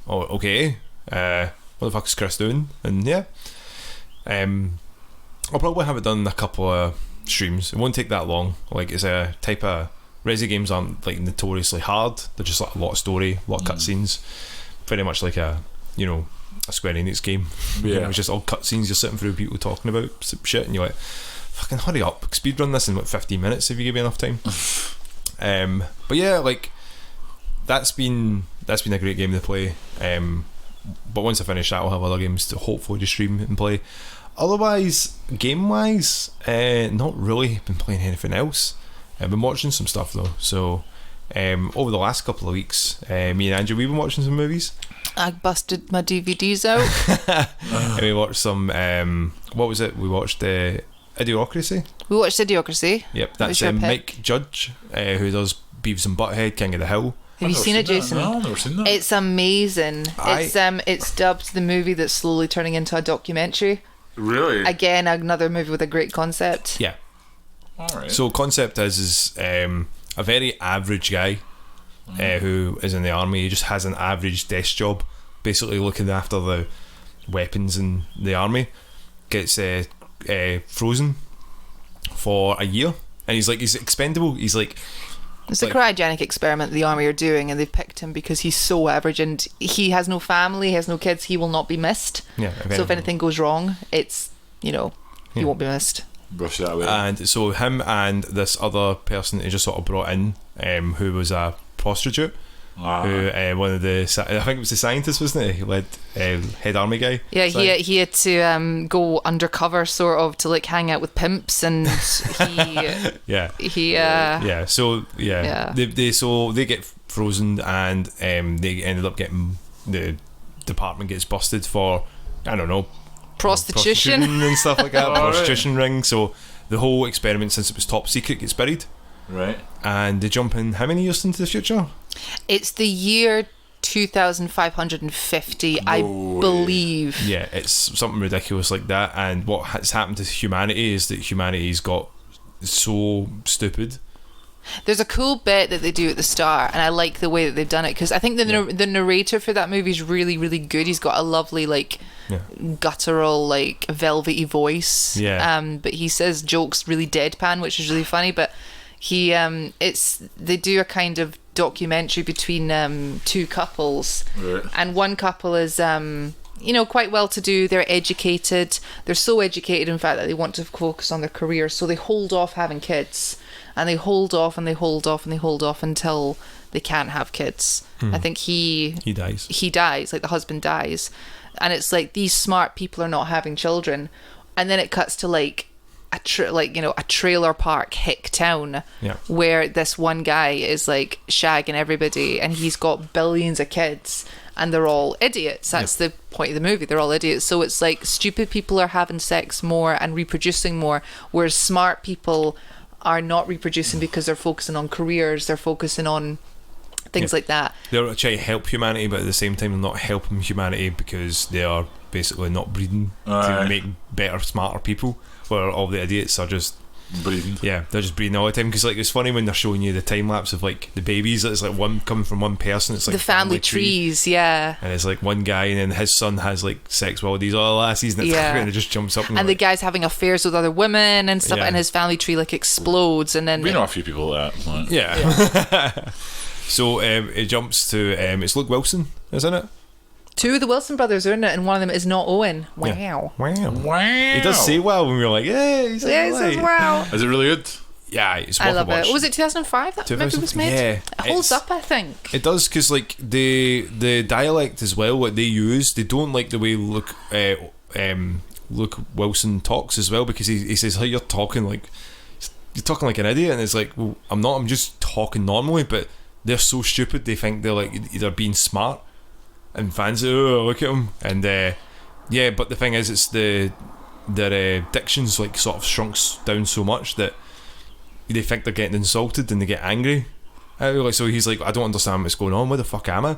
oh, okay. What the fuck is Chris doing? And yeah, I'll probably have it done in a couple of streams. It won't take that long. Like, it's a type of Resi games aren't like notoriously hard. They're just like a lot of story, a lot of cutscenes. Very much like a Square Enix game. Yeah. It's just all cutscenes. You're sitting through people talking about some shit, and you're like, fucking hurry up, speedrun this in like 15 minutes if you give me enough time. But yeah, like that's been a great game to play. But once I finish that, I'll have other games to hopefully just stream and play. Otherwise, game wise, not really been playing anything else. I've been watching some stuff though. So over the last couple of weeks, me and Anji, we've been watching some movies. I busted my DVDs out. And we watched some what was it? We watched Idiocracy. We watched Idiocracy. Yep, that's Mike Judge, who does Beavis and Butthead, King of the Hill. Have you seen it, Jason? No, I've never seen that. It's amazing. It's dubbed the movie that's slowly turning into a documentary. Really? Again, another movie with a great concept. Yeah. Alright. So concept is a very average guy who is in the army. He just has an average desk job, basically looking after the weapons in the army. Gets frozen for a year, and he's expendable. He's like, it's a cryogenic experiment the army are doing, and they've picked him because he's so average, and he has no family, he has no kids, he will not be missed. Yeah. So if anything goes wrong, it's, he won't be missed. Brush that away. And so him and this other person he just sort of brought in, who was a prostitute. Who one of the, I think it was the scientist, wasn't he? Led head army guy. Yeah, he had to go undercover sort of to like hang out with pimps, and they get frozen, and they ended up getting, the department gets busted for, I don't know, prostitution and stuff like that. Oh, Prostitution ring. So the whole experiment, since it was top secret, gets buried. Right. And they jump in how many years into the future? It's the year 2550, I believe. Yeah, it's something ridiculous like that. And what has happened to humanity is that humanity's got so stupid. There's a cool bit that they do at the start, and I like the way that they've done it, because I think the narrator for that movie is really, really good. He's got a lovely, like, guttural, like, velvety voice. Yeah. But he says jokes really deadpan, which is really funny. But they do a kind of documentary between two couples, Right. and one couple is quite well to do. They're educated. They're so educated, in fact, that they want to focus on their career, so they hold off having kids, and they hold off and they hold off and they hold off until they can't have kids. I think he dies, like the husband dies, and it's like these smart people are not having children, and then it cuts to like a trailer park hick town, where this one guy is like shagging everybody, and he's got billions of kids, and they're all idiots. That's the point of the movie. They're all idiots. So it's like stupid people are having sex more and reproducing more, whereas smart people are not reproducing because they're focusing on careers. They're focusing on things like that. They're trying to help humanity, but at the same time they're not helping humanity because they are basically not breeding to make better, smarter people, where all the idiots are just breeding. Yeah, they're just breeding all the time, because like it's funny when they're showing you the time lapse of like the babies. It's like one coming from one person. It's like the family trees, and it's like one guy, and then his son has like sex with all these other lassies, and, and it just jumps up, and the guy's having affairs with other women and stuff, and his family tree like explodes, and then we know a few people like that. Like. Yeah. So it jumps to it's Luke Wilson, isn't it? Two of the Wilson brothers are in it, and one of them is not Owen. Wow. Wow. He does say wow when we were like, yeah, he says wow. Is it really good? Yeah, it's I love it. Was it 2005 that movie was made? Yeah. It holds up, I think. It does, because like the dialect as well, what they use, they don't like the way Luke Wilson talks as well, because he says, hey, you're talking like an idiot, and it's like, well, I'm not, I'm just talking normally, but they're so stupid, they think they're like either being smart, and fans look at them, and but the thing is, it's their diction's like sort of shrunks down so much that they think they're getting insulted and they get angry. So he's like, I don't understand what's going on, where the fuck am I?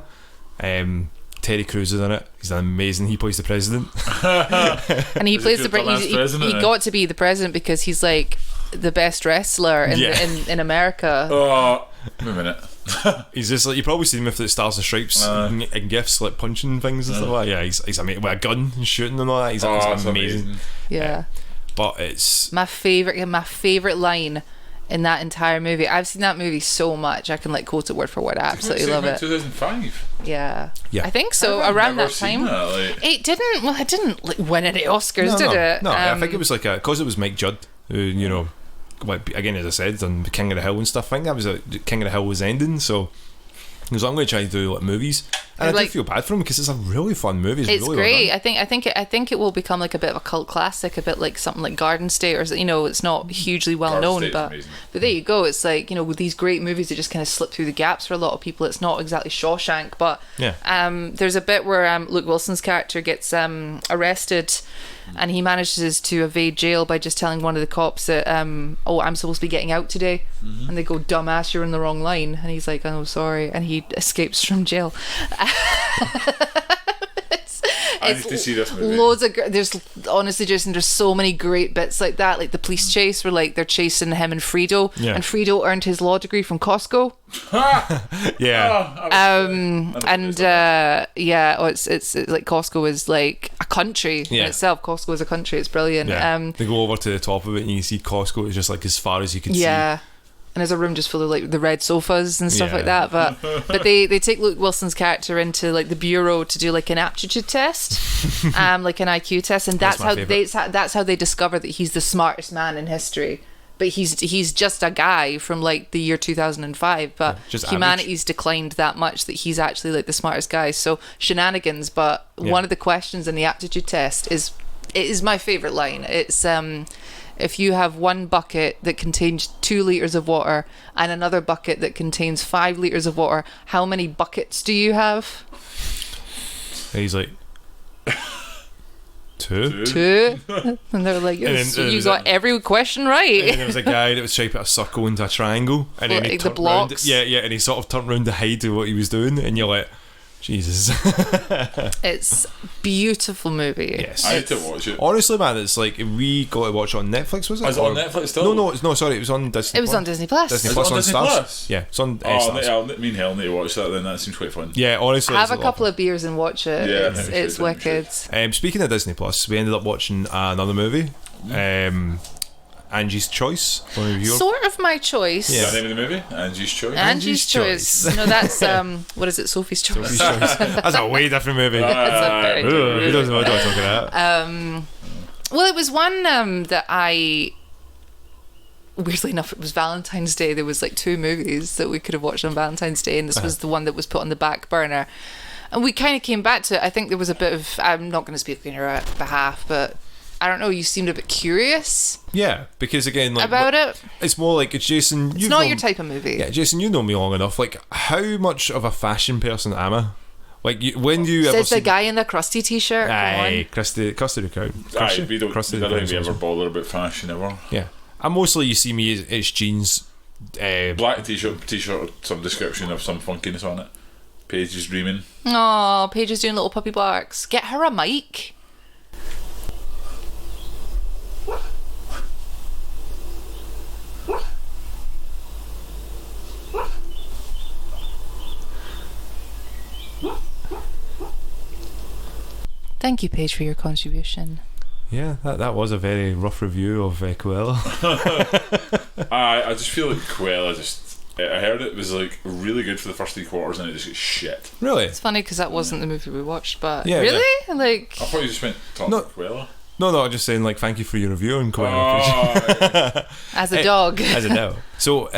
Terry Crews is in it. He's amazing. He plays the president. And he plays he got to be the president because he's like the best wrestler in America. Oh, wait a minute. He's just like, you probably seen him with the Stars and Stripes and gifts, like punching things and stuff like that. Yeah, he's amazing with a gun and shooting and all that. He's amazing. Yeah. But it's my favorite line in that entire movie. I've seen that movie so much, I can like quote it word for word. I absolutely love it. 2005. Yeah, I think so. Around that time, it didn't. Well, it didn't like win any Oscars, did it? No, I think it was like because it was Mike Judd, who again, as I said, on King of the Hill and stuff. I think that was King of the Hill was ending, so he was like, I'm going to try to do like movies, and I do feel bad for him because it's a really fun movie. It's really great. Well I think it will become like a bit of a cult classic, a bit like something like Garden State, or it's not hugely well known, but there you go. It's like, with these great movies that just kind of slip through the gaps for a lot of people. It's not exactly Shawshank, but there's a bit where Luke Wilson's character gets arrested, and he manages to evade jail by just telling one of the cops that I'm supposed to be getting out today, and they go, dumbass, you're in the wrong line, and he's like, oh, sorry, and he escapes from jail. I need to see this movie. There's honestly, Jason, there's so many great bits like that, like the police chase where like they're chasing him and Fredo, and Fredo earned his law degree from Costco. It's like Costco is like a country in itself. Costco is a country. It's brilliant. They go over to the top of it and you see Costco is just like as far as you can see. And there's a room just full of like the red sofas and stuff like that. But they take Luke Wilson's character into like the bureau to do like an aptitude test, like an IQ test, and that's how they discover that he's the smartest man in history. But he's just a guy from like the year 2005. But humanity's declined that much that he's actually like the smartest guy. So shenanigans. But one of the questions in the aptitude test is my favorite line. It's if you have one bucket that contains 2 litres of water and another bucket that contains 5 litres of water, how many buckets do you have? And he's like, Two. Two. And they were like, And then yes, there you was got every question right. And then there was a guy that was trying to put a circle into a triangle, and then he Like the turned round. blocks. Yeah, and he sort of turned round to hide what he was doing, and you're like, Jesus. It's a beautiful movie. Yes. I had to watch it. Honestly, man, it's like we got to watch it on Netflix, was it? Is it on Or- Netflix still? No, sorry, it was on Disney. It was on Disney Plus. Disney Is it Plus on on Disney Stars. Plus? Yeah, it's on Oh, Stars. me and Helen need to watch that then. That seems quite fun. Yeah, honestly, Have it's a lot of couple of beers and watch it. Yeah, it's we it's should, we wicked. Speaking of Disney Plus, we ended up watching another movie, Angie's Choice. One of your Sort of my choice. Yeah. Is that the name of the movie? Angie's Choice? Angie's choice. No, that's what is it? Sophie's choice. Sophie's Choice. That's a way different movie. That's a very Ugh, good who movie. doesn't know what I'm talking about? Well, it was one that I. Weirdly enough, it was Valentine's Day. There was like two movies that we could have watched on Valentine's Day, and this was the one that was put on the back burner. And we kind of came back to it. I think there was a bit of. I'm not going to speak on your behalf, but I don't know. You seemed a bit curious Yeah, because again, like about it. it's more like it's Jason. It's not your type of movie. Yeah, Jason, you know me long enough. Like, how much of a fashion person am I? Like, when do you ever Says the see? guy in the crusty t-shirt. Come Aye, on. crusty the crowd. Aye, we don't. I Crusty the don't think we crowd. ever bother about fashion ever. Yeah, and mostly you see me as it's jeans. Black t-shirt with some description of some funkiness on it. Paige is dreaming. Oh, Paige is doing little puppy barks. Get her a mic. Thank you, Paige, for your contribution. Yeah, that was a very rough review of Cruella. I just feel like Cruella I heard it was like really good for the first 3 quarters and it just gets shit. Really? It's funny because that wasn't the movie we watched, but Yeah, really? Like, I thought you just went talking No. about Cruella. No, I'm just saying, like, thank you for your review on Cruella. Oh, as a dog. As a no. So,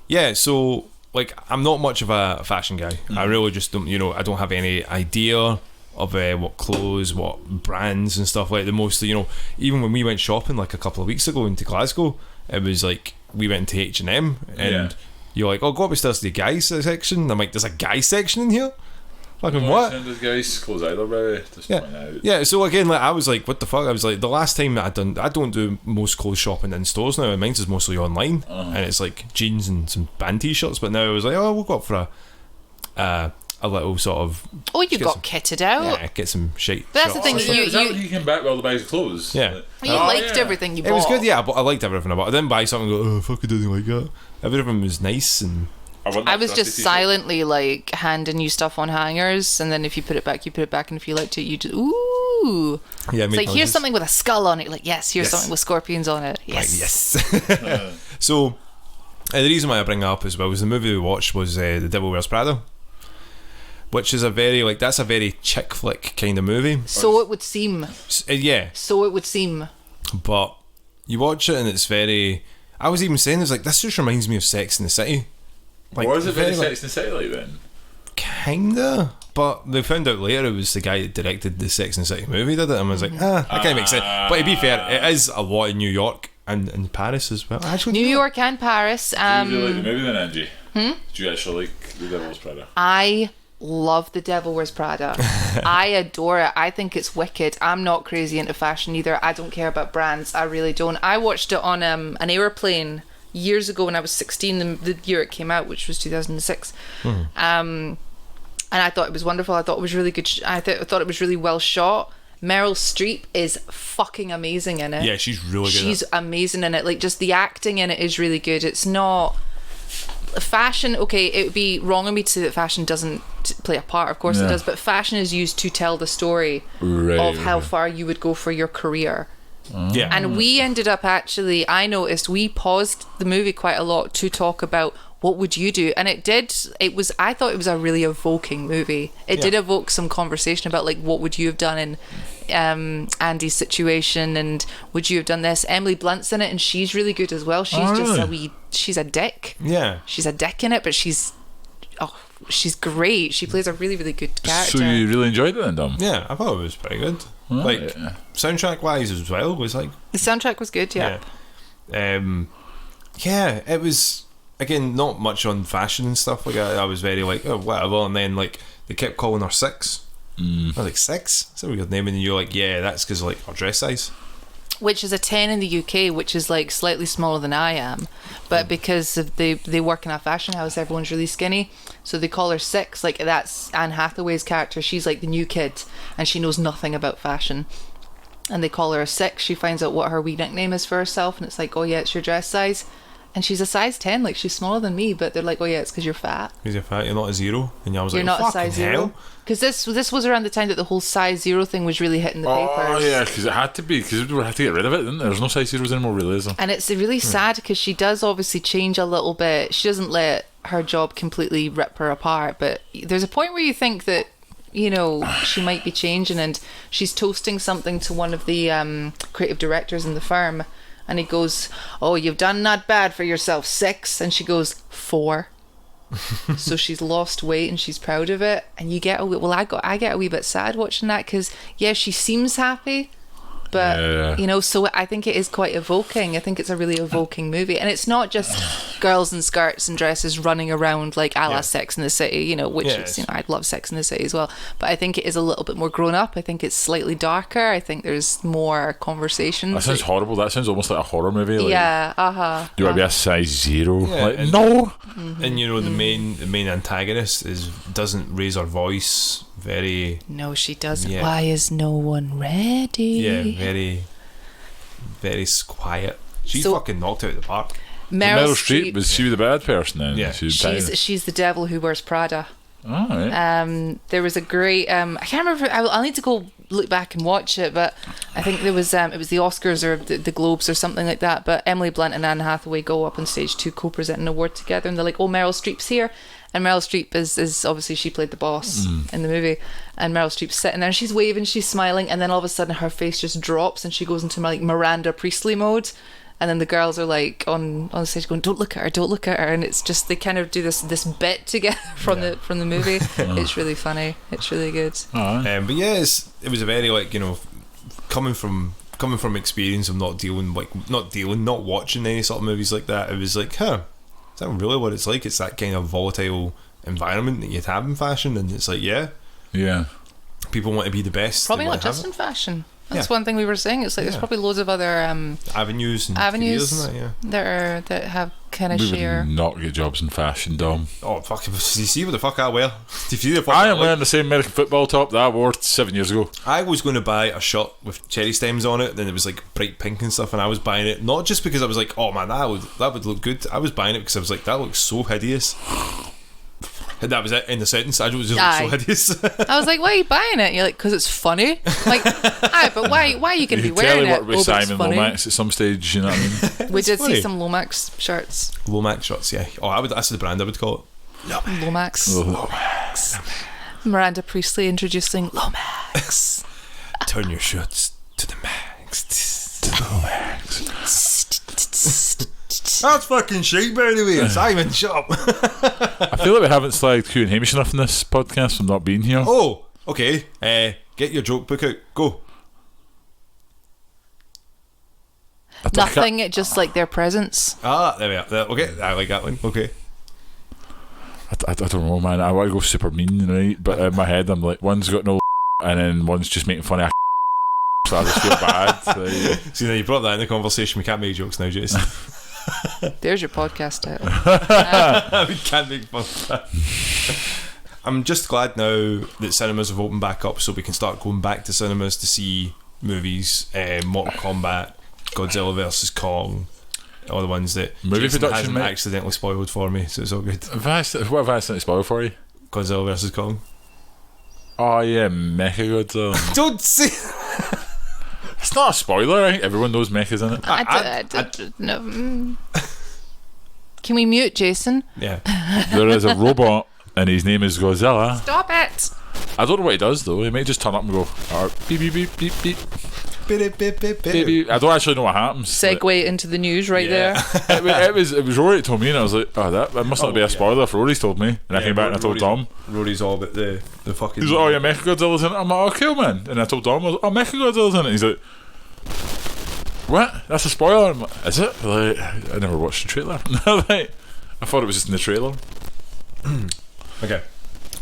yeah, so, like, I'm not much of a fashion guy. I really just don't, I don't have any idea of what clothes, what brands and stuff like the most, even when we went shopping like a couple of weeks ago into Glasgow, it was like we went into H&M and Yeah. you're like, oh, go upstairs to the guys section. I'm like, there's a guys section in here? Fucking what? This guy's close either, baby. Just Yeah. point out. Yeah, so again, like, I was like, what the fuck? I was like, the last time that I don't do most clothes shopping in stores now. Mine's is mostly online, and it's like jeans and some band t-shirts. But now I was like, oh, we'll go up for a little sort of Oh, you get got some- kitted out. yeah, get some shit. But that's the shots. thing, So you- is that when he came back with all the bags of clothes? Yeah. You Oh, liked yeah. everything you bought. It was good, yeah, but I liked everything about it. I didn't buy something and go, oh, fuck, I didn't like that. Everything was nice and want I that was crusty just t-shirt. silently like handing you stuff on hangers, and then if you put it back, and if you liked it, you just ooh. yeah, It's like, here's something with a skull on it. Like, yes, here's Yes. something with scorpions on it. Yes. Yes. So, the reason why I bring that up as well was the movie we watched was The Devil Wears Prada, which is that's a very chick flick kind of movie. So it would seem. Yeah, So it would seem. but you watch it and it's very. I was even saying, this just reminds me of Sex in the City. Like, Was it very like, Sex and the City like then? kinda, but they found out later it was the guy that directed the Sex and the City movie did it, and I was like, that kind of makes sense. But to be fair, it is a lot in New York and in Paris as well. Actually, New York and Paris. Do you really like the movie then, Angie? Do you actually like The Devil's Prada? I love The Devil Wears Prada. I adore it. I think it's wicked. I'm not crazy into fashion either. I don't care about brands. I really don't. I watched it on an airplane years ago when I was 16, the year it came out, which was 2006. And I thought it was wonderful. I thought it was really good. I thought it was really well shot. Meryl Streep is fucking amazing in it. yeah, she's really good. She's amazing in it. Like, just the acting in it is really good. It's not fashion. Okay, it would be wrong of me to say that fashion doesn't play a part. Of course it Yeah. does, but fashion is used to tell the story Right, of how far you would go for your career. Yeah, And we ended up actually, I noticed we paused the movie quite a lot to talk about what would you do, and I thought it was a really evoking movie. It did evoke some conversation about, like, what would you have done in Andy's situation, and would you have done this. Emily Blunt's in it, and she's really good as well. She's she's a dick. yeah. She's a dick in it, but she's great. She plays a really, really good character. So you really enjoyed it then, Dom? Yeah, I thought it was pretty good. Like, soundtrack wise as well was like, The soundtrack was good, yeah. yeah, it was again not much on fashion and stuff like that. I was very like, oh, whatever, and then like they kept calling her Six, I was like, 6? That's a weird name. And you're like, yeah, that's because like our dress size. Which is a 10 in the UK, which is like slightly smaller than I am. But because of they work in a fashion house, everyone's really skinny. So they call her 6. Like, that's Anne Hathaway's character. She's like the new kid and she knows nothing about fashion. And they call her a 6. She finds out what her wee nickname is for herself. And it's like, oh yeah, it's your dress size. And she's a size 10. Like, she's smaller than me. But they're like, oh yeah, it's because you're fat. Because you're fat, you're not a 0. And I was You're like, not a size 0. Because this was around the time that the whole size 0 thing was really hitting the papers. Oh yeah, because it had to be, because we had to get rid of it, didn't there? There's no size zeros anymore, really, is there? And it's really sad because she does obviously change a little bit. She doesn't let her job completely rip her apart, but there's a point where you think that, you know, she might be changing, and she's toasting something to one of the creative directors in the firm, and he goes, oh, you've done not bad for yourself, 6. And she goes, 4. So she's lost weight and she's proud of it, and you get I get a wee bit sad watching that, because yeah, she seems happy, but you know, so I think it is quite evoking. I think it's a really evoking movie, and it's not just girls in skirts and dresses running around like a la Sex in the City, you know, which is, you know, I'd love Sex in the City as well, but I think it is a little bit more grown up. I think it's slightly darker. I think there's more conversations. That sounds horrible. That sounds almost like a horror movie. Like, do you want to be a size 0? Yeah, like, no. And you know, the main antagonist doesn't raise her voice. Very. No, she doesn't. Yeah. Why is no one ready? Yeah, very, very quiet. She fucking knocked it out of the park. Meryl Streep, was she the bad person then? Yeah, she's the devil who wears Prada. Oh, right. There was a great I can't remember. I'll need to go look back and watch it, but I think there was it was the Oscars or the Globes or something like that. But Emily Blunt and Anne Hathaway go up on stage to co-present an award together, and they're like, "Oh, Meryl Streep's here." And Meryl Streep is obviously, she played the boss in the movie, and Meryl Streep's sitting there and she's waving, she's smiling, and then all of a sudden her face just drops and she goes into like Miranda Priestley mode, and then the girls are like on stage going, don't look at her, and it's just, they kind of do this bit together from the movie. It's really funny, it's really good. But yeah, it was a very, like, you know, coming from experience of not watching any sort of movies like that, it was like, is that really what it's like? It's that kind of volatile environment that you'd have in fashion, and it's like, yeah, people want to be the best. Probably not just in fashion. That's one thing we were saying. It's like there's probably loads of other avenues and careers and that have kind of share. We would not get jobs in fashion, Dom. Oh fuck! Do you see what the fuck I wear? Do you see the fuck I am wearing the same American football top that I wore 7 years ago. I was going to buy a shirt with cherry stems on it, then it was like bright pink and stuff, and I was buying it not just because I was like, oh man, that would look good. I was buying it because I was like, that looks so hideous. And that was it in the sentence. I was just so hideous. I was like, why are you buying it? You're like, because it's funny. Like, but why are you going to be wearing it? You worked with Simon Lomax at some stage, you know what I mean? We did see some Lomax shirts. Lomax shirts, yeah. Oh, that's the brand I would call it. Lomax. Miranda Priestley introducing Lomax. Turn your shirts to the max. To the Lomax. That's fucking shit, by the way. Simon, shut up. I feel like we haven't slagged Hugh and Hamish enough in this podcast from not being here. Oh, okay. Get your joke book out. Go. Nothing, just like their presence. There we are. Okay, I like that one. Okay. I don't know, man. I want to go super mean, right? But in my head, I'm like, one's got no and then one's just making fun of so I just feel bad. Like, see, now you brought that in the conversation. We can't make jokes now, Jason. There's your podcast title. We can't make fun of that. I'm just glad now that cinemas have opened back up, so we can start going back to cinemas to see movies. Mortal Kombat, Godzilla vs Kong, all the ones that movie Jason production hasn't accidentally spoiled for me, so it's all good. What have I accidentally spoiled for you? Godzilla vs Kong. Oh yeah, Mechagodzilla. Don't say. It's not a spoiler, right? Everyone knows Mecha's in it. No. Can we mute Jason? Yeah. There is a robot and his name is Godzilla. Stop it! I don't know what he does though. He might just turn up and go beep beep beep beep beep. Beep, beep, beep, beep. I don't actually know what happens. Segue into the news right there. It was Rory that told me, and I was like, oh, that must not be a spoiler if Rory's told me. And I came back and I told Dom. Rory's all about the fucking. He's like, oh yeah, Mechagodzilla's in it. I'm like, oh cool, man. And I told Dom, I was like, oh, Mechagodzilla's in it. He's like, what? That's a spoiler? I'm like, is it? Like, I never watched the trailer. Like, I thought it was just in the trailer. Okay.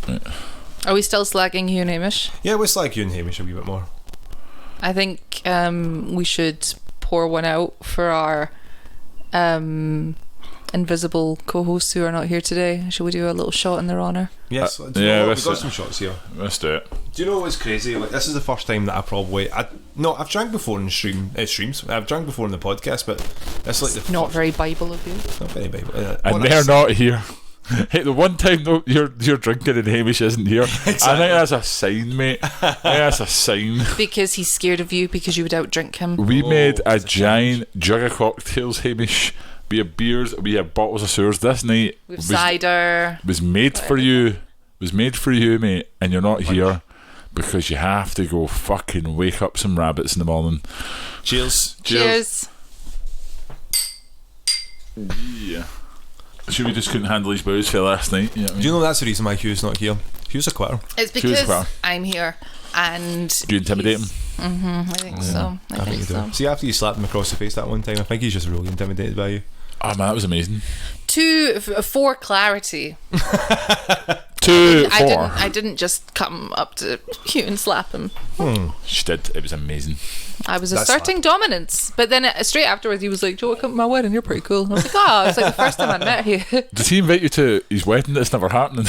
Right. Are we still slagging Hugh and Hamish? Yeah, we'll slag you and Hamish a wee bit more. I think we should pour one out for our invisible co-hosts who are not here today. Shall we do a little shot in their honour? Yes. Yeah, we've got some shots here. Let's do it. Do you know what's crazy? Like, this is the first time that I've drank before in streams. I've drank before in the podcast, but it's like the Not very Bible of you. Not very Bible. And they're not here. Hey, the one time though you're drinking and Hamish isn't here, Exactly. I think that's a sign, mate. I think that's a sign. Because he's scared of you because you would outdrink him. We made a it's a giant jug of cocktails, Hamish. We have beers, we have bottles of sours. This night With cider. was made for you. Was made for you, mate, and you're not here because you have to go fucking wake up some rabbits in the morning. Cheers. Cheers. Yeah. Should we just couldn't handle his bows for last night? You know what I Do mean? you know that's the reason why Hugh's not here? Hugh's a quitter. It's Cheers, because pal. I'm here and Do you intimidate him? I think so. I think you do. so. See, after you slapped him across the face that one time, I think he's just really intimidated by you. Oh man, that was amazing. For clarity, 2, 4. I didn't just come up to Hugh and slap him. She did. It was amazing. I was That's asserting dominance, but then straight afterwards he was like, "Joe, come to my wedding. You're pretty cool." I was like, "Oh, it's like the first time I met you." Did he invite you to his wedding? That's never happening.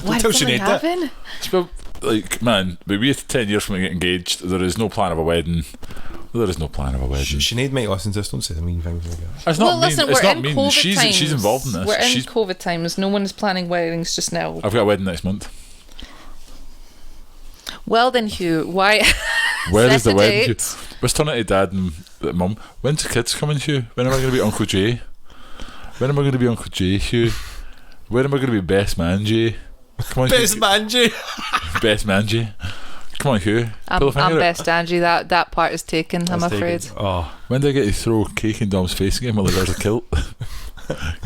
Why tell did something Sinead that. happen? Well, like, man, but we're 10 years from getting engaged. There is no plan of a wedding. There is no plan of a wedding. Sinead might listen to this. Don't say the mean things like that. It's not Well, mean. listen, It's we're not in mean. COVID She's times. involved in this. We're in She's, COVID times. No one is planning weddings just now. I've got a wedding next month. Well then, Hugh, why? Where Set is the a wedding? date. Hugh? Let's turn it to Dad and Mum. When's the kids coming, Hugh? When am I going to be Uncle Jay? When am I going to be Uncle Jay, Hugh? When am I going to be Best Man Jay? Come on, Best Hugh. man, Jay. Best Man Jay. Come on, Hugh. I'm Pull a finger out. best Angie. That part is taken. I'm That's afraid. taken. Oh, When do I get to throw cake in Dom's face again while he wears a kilt?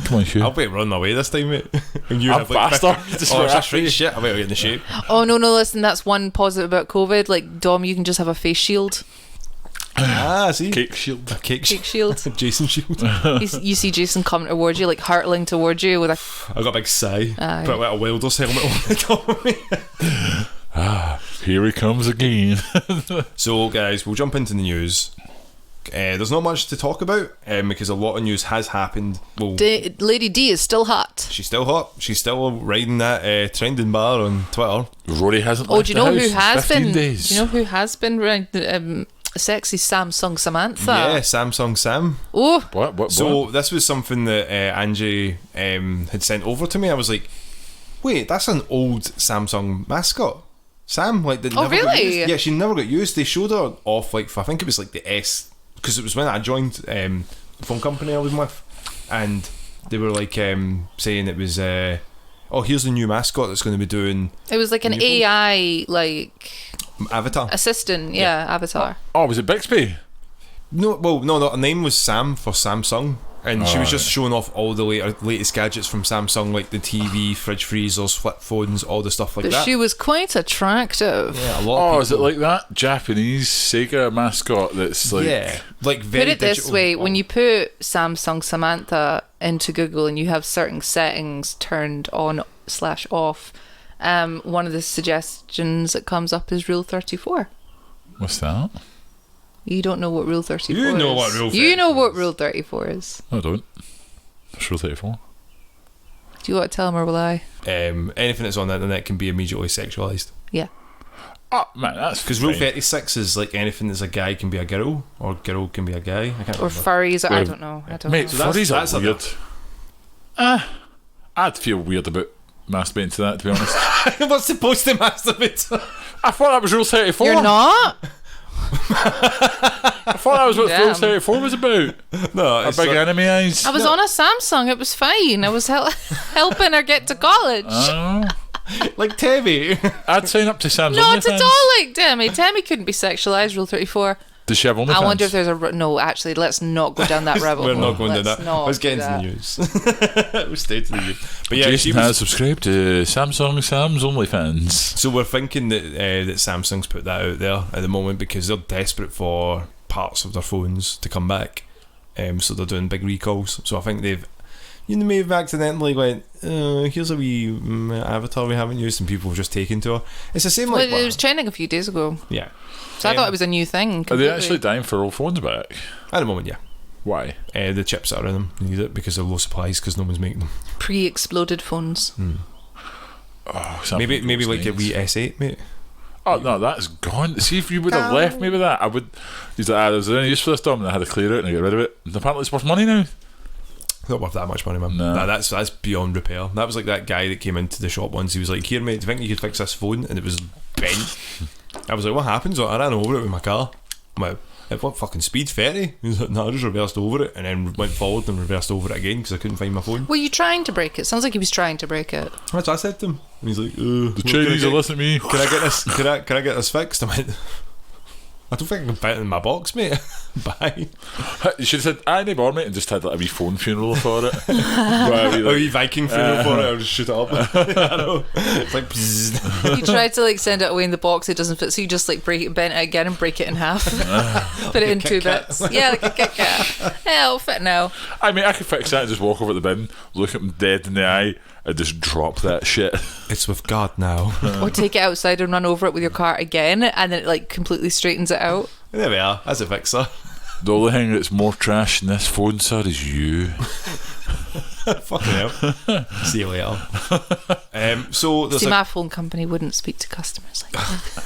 Come on, Hugh. I'll bet running away this time, mate. And I'm faster. Just Oh, for that's right. Shit, I better get in the shape. Oh no, listen. That's one positive about COVID. Like Dom, you can just have a face shield, See, Cake shield. a cake cake shield. Jason shield. You see Jason coming towards you, like hurtling towards you with a. I got a big sigh. Aye. Put like a welder's helmet on the top of me. Here he comes again. So, guys, we'll jump into the news. There's not much to talk about because a lot of news has happened. Well, Lady D is still hot. she's still hot. She's still riding that trending bar on Twitter. Rory hasn't Oh, left do you the know house who in has 15 been? days. Do you know who has been around? Sexy Samsung Samantha. Yeah, Samsung Sam. Oh, What? So this was something that Anji had sent over to me. I was like, wait, that's an old Samsung mascot. Sam, like, that Oh, never got really? used. Yeah, she never got used. They showed her off, like, for, I think it was like the S, because it was when I joined the phone company I was with, and they were like saying it was, oh, here's the new mascot that's going to be doing it was like an New phone? AI like Avatar. assistant. Yeah, avatar. Oh, was it Bixby? No, her name was Sam for Samsung, and she was just showing off all the latest gadgets from Samsung, like the TV, fridge freezers, flip phones, all the stuff like But that. she was quite attractive. Yeah, a lot of Oh, is it people- like that Japanese Sega mascot that's like... yeah, like very Put it this digital. way: when you put Samsung Samantha into Google and you have certain settings turned on / off, one of the suggestions that comes up is Rule 34. What's that? You don't know what Rule 34 is. You know what Rule You know 34 what is. Rule 34 is. No, I don't. It's Rule 34. Do you want to tell him or will I? Anything that's on the internet can be immediately sexualized. Yeah. Oh, man, that's... Because Rule fine. 36 is like anything that's a guy can be a girl, or girl can be a guy. I can't Or remember. furries. I Well, don't know. I don't Mate, know. So that's- furries that's are a- weird. I'd feel weird about masturbating to that, to be honest. I'm not supposed to masturbate. I thought that was Rule 34. You're not? I thought that was what Rule Damn. 34 was about. No, A it's big like, enemy eyes. I was on a Samsung. It was fine. I was helping her get to college. Oh. like Tammy. I'd sign up to Sam's Not OnlyFans. at all like Demi. Demi couldn't be sexualized. Rule 34. Does she have OnlyFans? I wonder if there's a no. Actually, let's not go down that rabbit hole. We're not going to Let's that. not Let's get do into that. the news. We'll stay to the news. But yeah, she Jason has was, subscribed to Samsung Sam's OnlyFans. so we're thinking that that Samsung's put that out there at the moment because they're desperate for parts of their phones to come back. So they're doing big recalls. So I think they've You may have accidentally went, here's a wee avatar we haven't used, and people have just taken to her. It's the same like... Well, it was trending a few days ago. Yeah. So I thought it was a new thing. Are Completely. they actually dying for old phones back? At the moment, yeah. Why? The chips that are in them need it because of low supplies because no one's making them. Pre-exploded phones. Oh, Maybe like a wee S8, mate. Oh no, that's gone. See, if you would have left me with that, I would. He's like, there's any use for this, Dom, and I had to clear it and I get rid of it. And apparently, it's worth money now. Not worth that much money, man. No. Nah, that's beyond repair. That was like that guy that came into the shop once. He was like, "Here, mate, do you think you could fix this phone?" And it was bent. I was like, "What happened?" So I ran over it with my car. I'm like, "At what fucking speed? 30?" He was like, "No, I just reversed over it and then went forward and reversed over it again because I couldn't find my phone." Were you trying to break it? Sounds like he was trying to break it. That's what I said to him. And he's like, The Chinese are listening to me. Can I get this? Can I get this fixed? I went, I don't think I can fit it in my box, mate. Bye. You should have said, no bother, mate, and just had like a wee phone funeral for it. A wee Viking funeral for it. I'll just shoot it up. I know. It's like, You tried to like send it away in the box, it doesn't fit, so you just like bend it again and break it in half. Put it in two bits. Yeah, like a Kit Kat. Yeah, it'll fit now. I mean, I could fix that and just walk over to the bin, look at him dead in the eye, and just drop that shit. it's with God now. Or take it outside and run over it with your car again, and then it like completely straightens it out. There we are. That's a fixer. The only thing that's more trash than this phone, sir, is you. Fucking hell. See you later. So there's See, my phone company wouldn't speak to customers like that.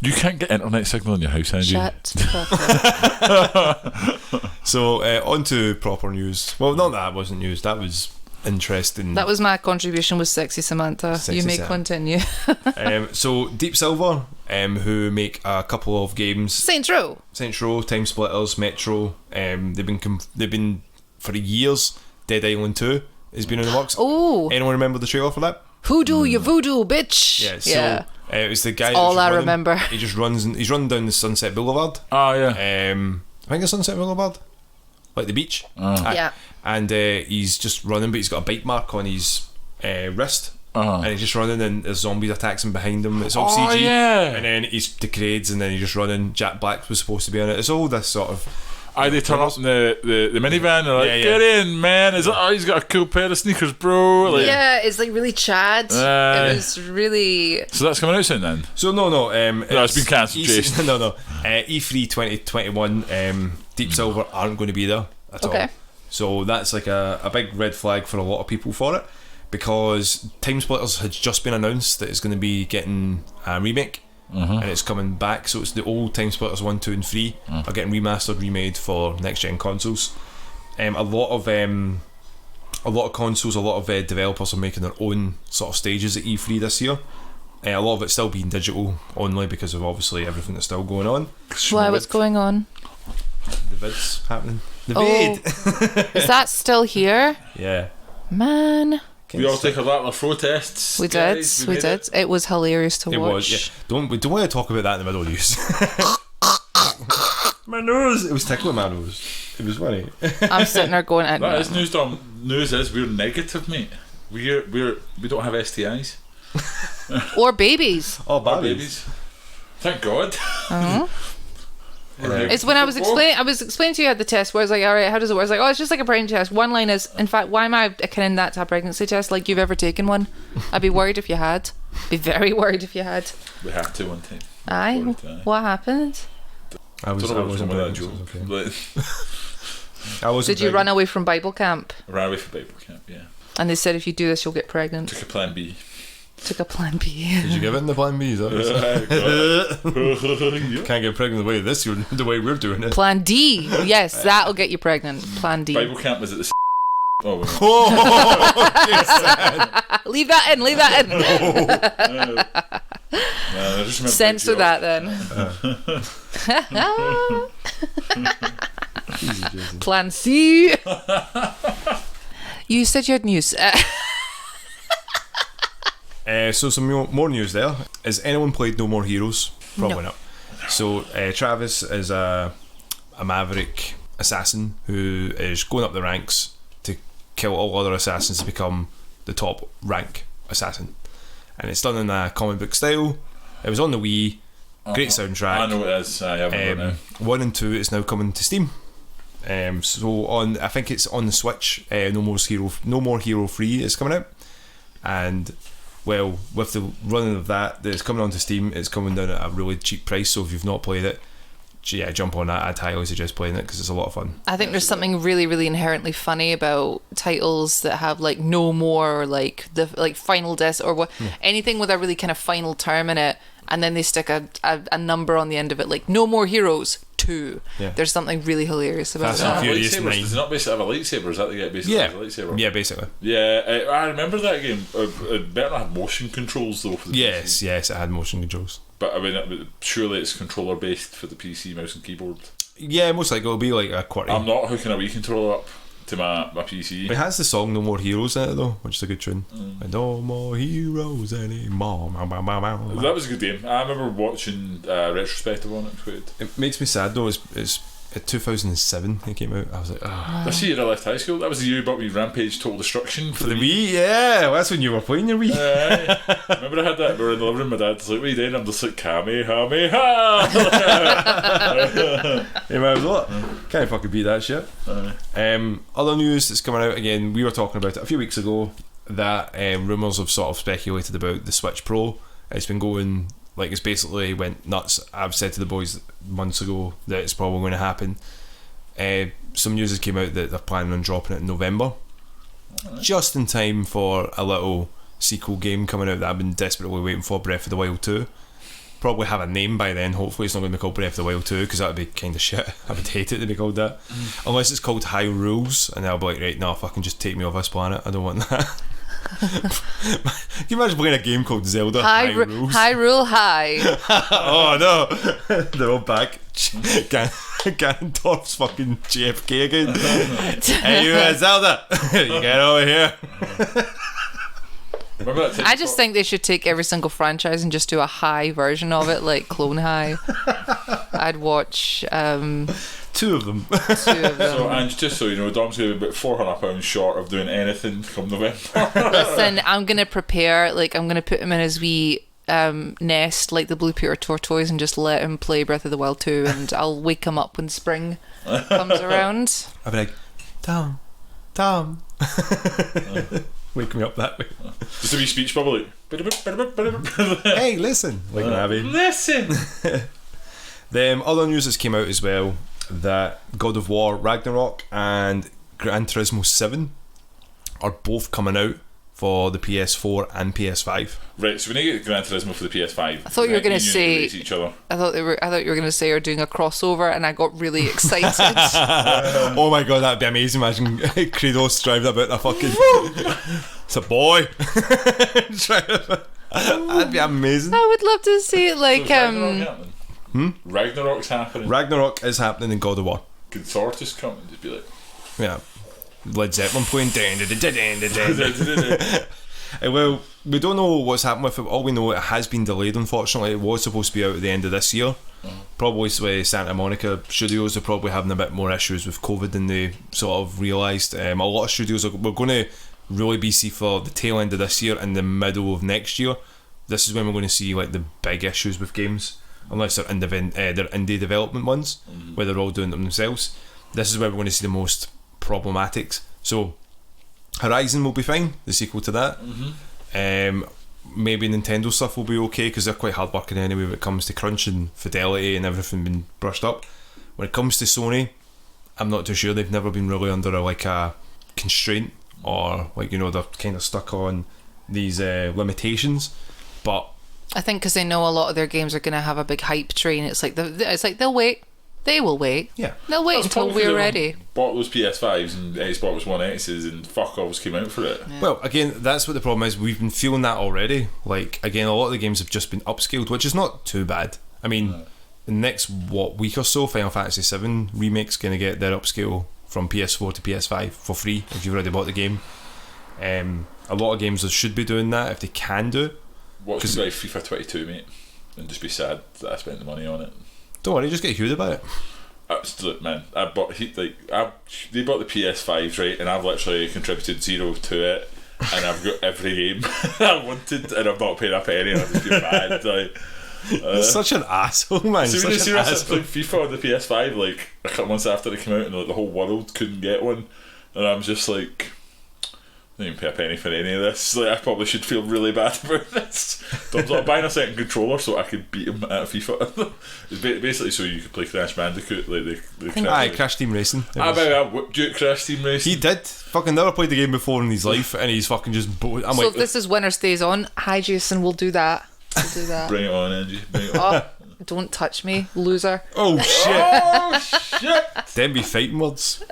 You can't get internet signal in your house, Anji. Shut the fuck up. So on to proper news. Well, not that wasn't news. That was interesting. That was my contribution with Sexy Samantha. Sexy You may Sam. continue. So Deep Silver, who make a couple of games, Saints Row, Time Splitters, Metro. They've been for years. Dead Island 2 has been in the works. Oh, Anyone remember the trailer for that? Hoodoo, you voodoo bitch. Yeah. So it was the guy. That's all that was I running. remember. He just runs. He's running down the Sunset Boulevard. Oh, yeah. I think it's Sunset Boulevard, like the beach. Yeah. And he's just running, but he's got a bite mark on his wrist. And he's just running, and there's zombies attacks him behind him. It's all CG. Yeah. And then he's degrades, and then he's just running. Jack Black was supposed to be in it. It's all this sort of. They turn up in the minivan. They're like, Yeah. get in, man. Is that, he's got a cool pair of sneakers, bro. Like, Yeah, it's like really Chad. It was really. So that's coming out soon then? So no. It's been cancelled, Jason. No. E3 2021. Deep Silver aren't going to be there at all. So that's like a big red flag for a lot of people for it, because Time Splitters had just been announced that it's going to be getting a remake. And it's coming back, so it's the old Time Splitters 1, 2 and 3 are getting remastered, remade for next gen consoles. A lot of consoles, a lot of developers are making their own sort of stages at E3 this year. A lot of it still being digital only because of obviously everything that's still going on. Why? What's going on? The vid's happening. The vid. Is that still here? Yeah. Man. We all take a lot of protests. We guys. did. It was hilarious to watch. It was, yeah. We don't want to talk about that in the middle news. My nose. It was tickling my nose. It was funny. I'm sitting there going, That is news, Dom. News is we're negative, mate. We don't have STIs. or babies. Oh, Or babies. Thank God. It's when I was explaining to you at the test where I was like, alright, how does it work? I was like, oh, it's just like a pregnancy test. One line is, in fact, why am I akin that to a pregnancy test? Like, you've ever taken one? I'd be worried if you had. Be very worried if you had. We had to one time. Aye. What happened? I wasn't that joke. okay. Did you run away from Bible camp? Ran away from Bible camp, yeah. And they said if you do this, you'll get pregnant. Took a plan B. Took a plan B. Did you give it in the plan B? Is that can't get pregnant the way we're doing it. Plan D. Yes, that'll get you pregnant. Plan D. Bible camp was at the Oh, leave that in. I just remember Censor that then. Plan C. You said you had news. So some more news there. Has anyone played No More Heroes? Probably not. So Travis is a maverick assassin who is going up the ranks to kill all other assassins to become the top rank assassin. And it's done in a comic book style. It was on the Wii. Great soundtrack. I know it is. I have it now. 1 and 2 is now coming to Steam. So I think it's on the Switch. No More Hero 3 is coming out, and well, with the running of that, it's coming onto Steam. It's coming down at a really cheap price. So if you've not played it, yeah, jump on that. I'd highly suggest playing it because it's a lot of fun. I think there's something really, really inherently funny about titles that have like no more, or like the like final death, or what anything with a really kind of final term in it, and then they stick a number on the end of it, like No More Heroes 2. Yeah. There's something really hilarious about Fast and that. Furious Lightsabers, 9. does it not basically have a lightsaber? Is that the guy basically has a lightsaber? Yeah, basically. Yeah, I remember that game. It better not have motion controls though for the PC. Yes, it had motion controls. But I mean, surely it's controller based for the PC, mouse and keyboard. Yeah, most likely it'll be like a QWERTY. I'm not hooking a Wii controller up to my PC. It has the song No More Heroes in it though, which is a good tune. No more heroes anymore. That was a good game. I remember watching a retrospective on it. It was good. It makes me sad though, it's 2007 it came out. I was like, This year I left high school. That was the year you bought me Rampage Total Destruction for the Wii, yeah, well, that's when you were playing your Wii. Remember I had that, we were in the living room, my dad's like, what are you doing? I'm just like, Kamehameha. Hey man, what? Can't fucking beat that shit. Other news that's coming out again, we were talking about it a few weeks ago, that rumours have sort of speculated about the Switch Pro. It's been going, like, it's basically went nuts. I've said to the boys months ago that it's probably going to happen. Some news has came out that they're planning on dropping it in November, just in time for a little sequel game coming out that I've been desperately waiting for, Breath of the Wild 2. Probably have a name by then. Hopefully it's not going to be called Breath of the Wild 2, because that would be kind of shit. I would hate it to be called that. Unless it's called High Rules, and I'll be like, right, no, fucking just take me off this planet. I don't want that. Can you imagine playing a game called Zelda High Rules? High Rule High. Oh no, they're all back. Ganondorf's fucking JFK again. Hey, you Zelda, you get over here. I just think they should take every single franchise and just do a high version of it, like Clone High. I'd watch two of them. So, and just so you know, Dom's going to be about £400 short of doing anything come November. Listen, I'm going to prepare, like, I'm going to put him in his wee nest, like the Blue Peter tortoise, and just let him play Breath of the Wild 2, and I'll wake him up when spring comes around. I'll be like, Tom. Wake me up that way. Just a wee speech bubble, like, hey, listen. Like Navi. Listen. The other news that's came out as well, that God of War Ragnarok and Gran Turismo 7 are both coming out for the PS4 and PS5. Right, so when you get Gran Turismo for the PS5, I thought you were going to say each other. I thought you were going to say you're doing a crossover, and I got really excited. Oh my god, that'd be amazing. Imagine Kratos driving about a fucking it's a boy. That'd be amazing. I would love to see it, like Ragnarok's happening. Ragnarok is happening in God of War. Could Sortus come and just be like, Yeah, Led Zeppelin playing. Well, we don't know what's happened with it. All we know, it has been delayed, unfortunately. It was supposed to be out at the end of this year. Probably Santa Monica studios are probably having a bit more issues with COVID than they sort of realised. A lot of studios we're going to really be see for the tail end of this year and the middle of next year. This is when we're going to see like the big issues with games, unless they're indie development ones, where they're all doing them themselves. This is where we're going to see the most problematics. So Horizon will be fine, the sequel to that. Maybe Nintendo stuff will be okay, because they're quite hard working anyway when it comes to crunch and fidelity and everything being brushed up. When it comes to Sony, I'm not too sure. They've never been really under a constraint, or like, you know, they're kind of stuck on these limitations. But I think because they know a lot of their games are going to have a big hype train, it's like they'll wait. They will wait. Yeah, they'll wait until we're ready. Bought those PS5s and Xbox One X's and fuck alls came out for it. Yeah. Well, again, that's what the problem is. We've been feeling that already. Like, again, a lot of the games have just been upscaled, which is not too bad. I mean, the next week or so, Final Fantasy VII Remake's going to get their upscale from PS4 to PS5 for free if you've already bought the game. A lot of games should be doing that if they can do. What's about FIFA 22, mate? And just be sad that I spent the money on it. Don't worry, just get Hugh about it. Absolutely, man. They bought the PS5s, right, and I've literally contributed zero to it, and I've got every game I wanted, and I've not paid a penny, and I just feel bad. Like, He's such an asshole, man. See, when you Such see an us asshole. playing FIFA on the PS5 like a couple months after it came out, and like, the whole world couldn't get one, and I'm just like, I didn't even pay a penny for any of this. Like, I probably should feel really bad about this. Tom's like, buying a second controller so I could beat him at FIFA. It's basically so you could play Crash Bandicoot, like the Aye, Crash Team Racing. It was- I whipped you at Crash Team Racing. He did. Fucking never played the game before in his life, and he's fucking just. I'm So like, if this is winner stays on, hi Jason, we'll do that. We'll do that. Bring it on, Angie. Bring it on. Oh, don't touch me, loser. oh shit! Oh shit! Them be fighting words.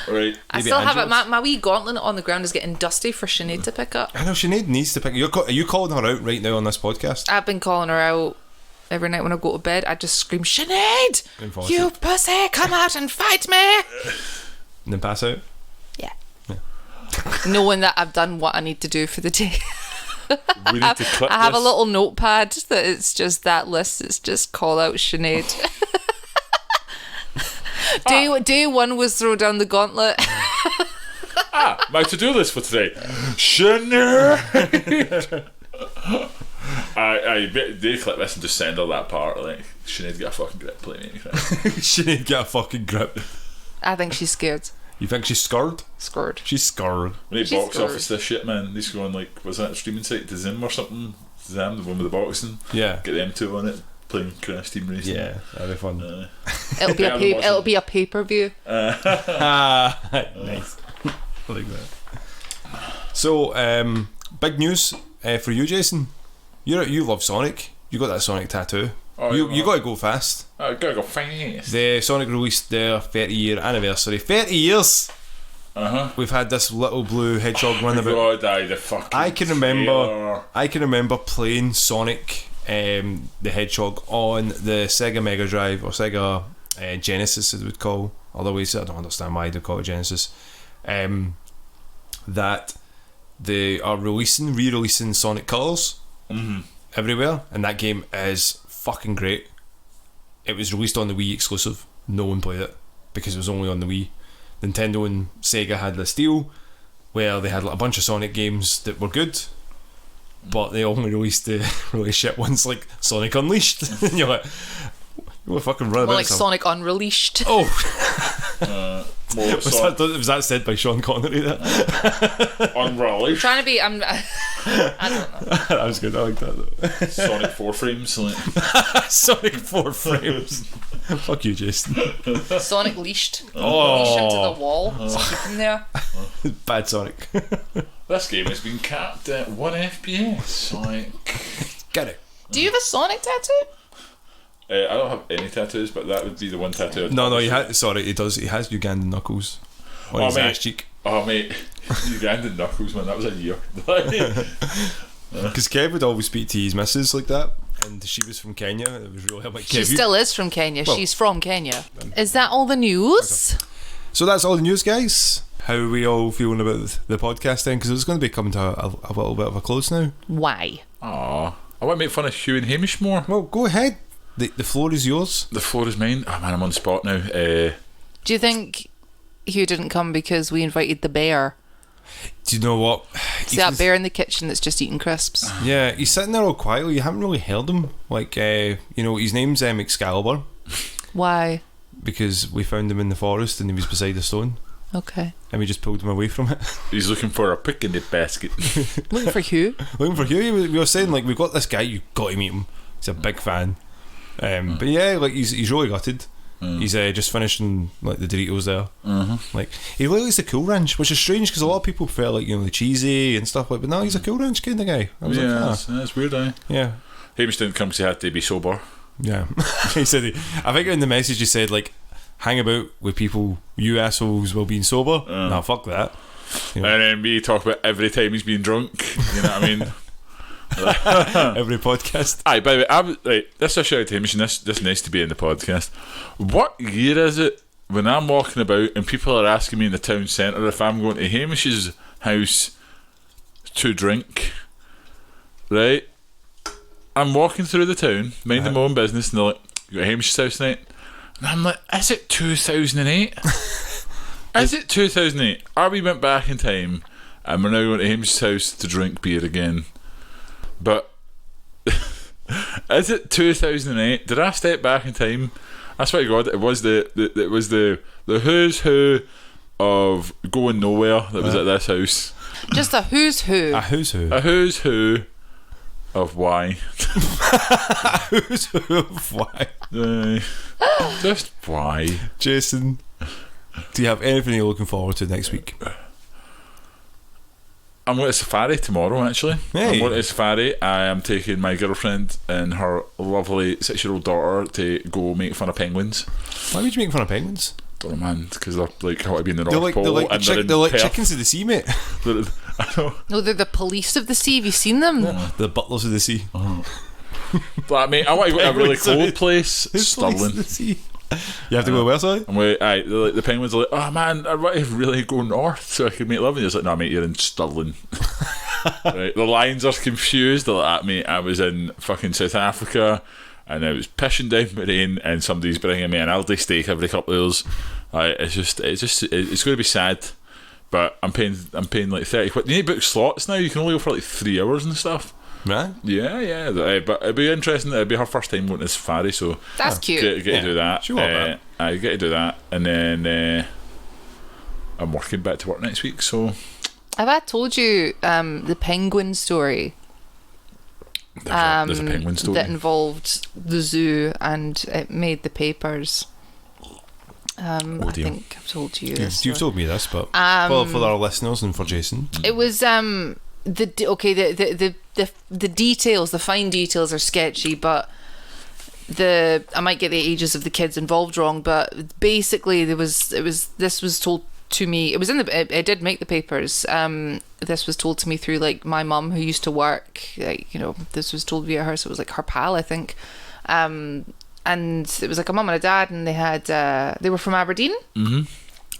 Right. I Maybe still have it. Angela's. My wee gauntlet on the ground is getting dusty for Sinead to pick up. I know Sinead needs to pick. Are you calling her out right now on this podcast? I've been calling her out every night when I go to bed. I just scream, Sinead, And fall you asleep. pussy, come out and fight me. And then pass out. Yeah. Knowing that I've done what I need to do for the day. We need to clip I have a this. little notepad that it's just that list. It's just call out Sinead. Day one was throw down the gauntlet. My to-do list for today. Sinead. They clip this and just send her that part. Like, Sinead, get a fucking grip, play me. Sinead, get a fucking grip. I think she's scared. You think she's scared? Scared. She's scared. We need She's box scared. office this shit, man. These go on like, was that streaming site, Zim or something? Zam, the one with the boxing. Yeah. Get them two on it, playing Crash Team Racing. Yeah, that'd be fun. It'll be Yeah, there wasn't. it'll be a pay-per-view. Ah, nice. I like that. So, big news for you, Jason. You love Sonic. You got that Sonic tattoo. Oh, you yeah. got to go fast. I gotta go fast. The Sonic released their 30-year anniversary. 30 years. We've had this little blue hedgehog run about. God, the fucking I can remember playing Sonic the Hedgehog on the Sega Mega Drive or Sega Genesis, as it would call. Otherwise, I don't understand why they call it Genesis. That they are re-releasing Sonic Colors everywhere, and that game is fucking great. It was released on the Wii exclusive. No one played it because it was only on the Wii. Nintendo and Sega had this deal where they had like a bunch of Sonic games that were good, but they only released the really shit ones like Sonic Unleashed. And you're like, you want to fucking run More about like some- Sonic Unreleashed. Oh, more was that said by Sean Connery? That unreleased Trying to be. I don't know. that was good. I like that though. Sonic 4 frames. Like, Sonic 4 frames. Fuck you, Jason. Sonic leashed. Oh. Leash him to the wall. Keep him there. Bad Sonic. this game has been capped at 1 FPS. Like, Get it. Do you have a Sonic tattoo? I don't have any tattoos, but that would be the one tattoo. I'd No, probably he shoot. has. Sorry, he does. He has Ugandan knuckles on Oh, his mate. ass cheek. Oh mate, Ugandan knuckles, man. That was a year. Because Kev would always speak to his missus like that, and she was from Kenya. It was really like She Kev. still is from Kenya. Well, She's from Kenya. Is that all the news? So that's all the news, guys. How are we all feeling about the podcast then? Because it's going to be coming to a little bit of a close now. Why? Aw, I want to make fun of Hugh and Hamish more. Well, go ahead. The floor is yours. The floor is mine. Oh man, I'm on the spot now. Do you think Hugh didn't come because we invited the bear? Do you know what? See that bear in the kitchen that's just eating crisps? Yeah, he's sitting there all quietly. You haven't really heard him. Like, his name's Excalibur Why? because we found him in the forest and he was beside a stone Okay. and we just pulled him away from it. He's looking for a pick in the basket. Looking for Hugh. Looking for Hugh. We were saying, like, we've got this guy, you've got to meet him. He's a big fan. But yeah, like, he's really gutted. He's just finishing like the Doritos there. Like, he really likes the Cool Ranch, which is strange because a lot of people prefer, like, the cheesy and stuff like. But no, he's a Cool Ranch kind of guy. I was that's weird, eh? yeah, Hamish didn't come because he had to be sober. yeah. He said, I think in the message he said, like, hang about with people, you assholes, while being sober. No, fuck that. And then we talk about every time he's been drunk. You know what I mean? Every podcast. Aye, by the way, this is a shout out to Hamish, and this needs to be in the podcast. What year is it when I'm walking about and people are asking me in the town centre if I'm going to Hamish's house to drink? Right? I'm walking through the town, minding my own business, and they're like, "You got Hamish's house tonight?" And I'm like, "Is it 2008? Is it 2008? Or we went back in time and we're now going to Hamish's house to drink beer again?" But Is it 2008? Did I step back in time? I swear to God, it was the who's who of going nowhere that was at this house. Just a who's who. A who's who? A who's who of why. A who's who of why? Just why. Jason, do you have anything you're looking forward to next week? I'm going to safari tomorrow, actually. Hey. I'm going to safari. I am taking my girlfriend and her lovely 6-year-old daughter to go make fun of penguins. Why would you make fun of penguins? Don't know, man, because they're like how to be in the They're North like, Pole. they're like, and they're like Perth. chickens of the sea, mate. I know. No, they're the police of the sea. Have you seen them? The butlers of the sea. But mate, I want to go to a really Penguins, sorry. cold place. Who's police of Stirling. the sea? You have to go where, sorry? And the penguins are like, oh man, I want to really go north so I can make love. And he's like, no mate, you're in Stirling. Right, the lions are confused. They're like, mate, I was in fucking South Africa and I was pissing down with rain and somebody's bringing me an Aldi steak every couple of hours. It's going to be sad. But I'm paying like 30 quid. You need to book slots now. You can only go for like 3 hours and stuff. Right? Yeah. But it'd be interesting. It'd be her first time going to safari, so That's cute. get to do that. She want that. I get to do that, and then I'm working back to work next week. So Have I told you the penguin story? there's a penguin story. That involved the zoo and it made the papers. I dear. think I've told you this. You've told me this, but for our listeners and for Jason. It was the details, the fine details are sketchy, but I might get the ages of the kids involved wrong, but basically this was told to me. It was it did make the papers. This was told to me through like my mum who used to work. Like, you know, this was told via her, so it was like her pal, I think. And it was like a mum and a dad, and they were from Aberdeen. Mm-hmm.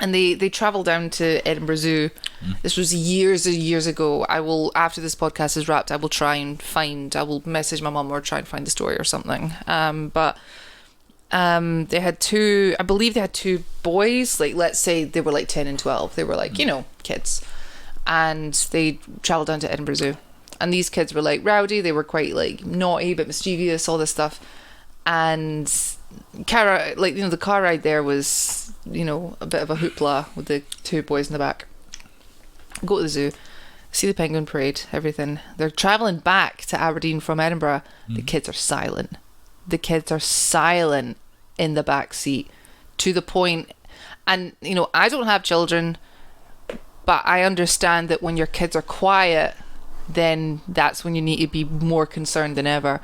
And they travelled down to Edinburgh Zoo. This was years and years ago. I will, after this podcast is wrapped, I will message my mum or try and find the story or something. But they had I believe they had two boys, like let's say they were like 10 and 12. They were like, you know, kids. And they travelled down to Edinburgh Zoo. And these kids were like rowdy, they were quite like naughty, but mischievous, all this stuff. And the car ride there was, you know, a bit of a hoopla with the two boys in the back. Go to the zoo, see the penguin parade, everything. They're travelling back to Aberdeen from Edinburgh. The kids are silent. The kids are silent in the back seat to the point, and you know, I don't have children, but I understand that when your kids are quiet, then that's when you need to be more concerned than ever.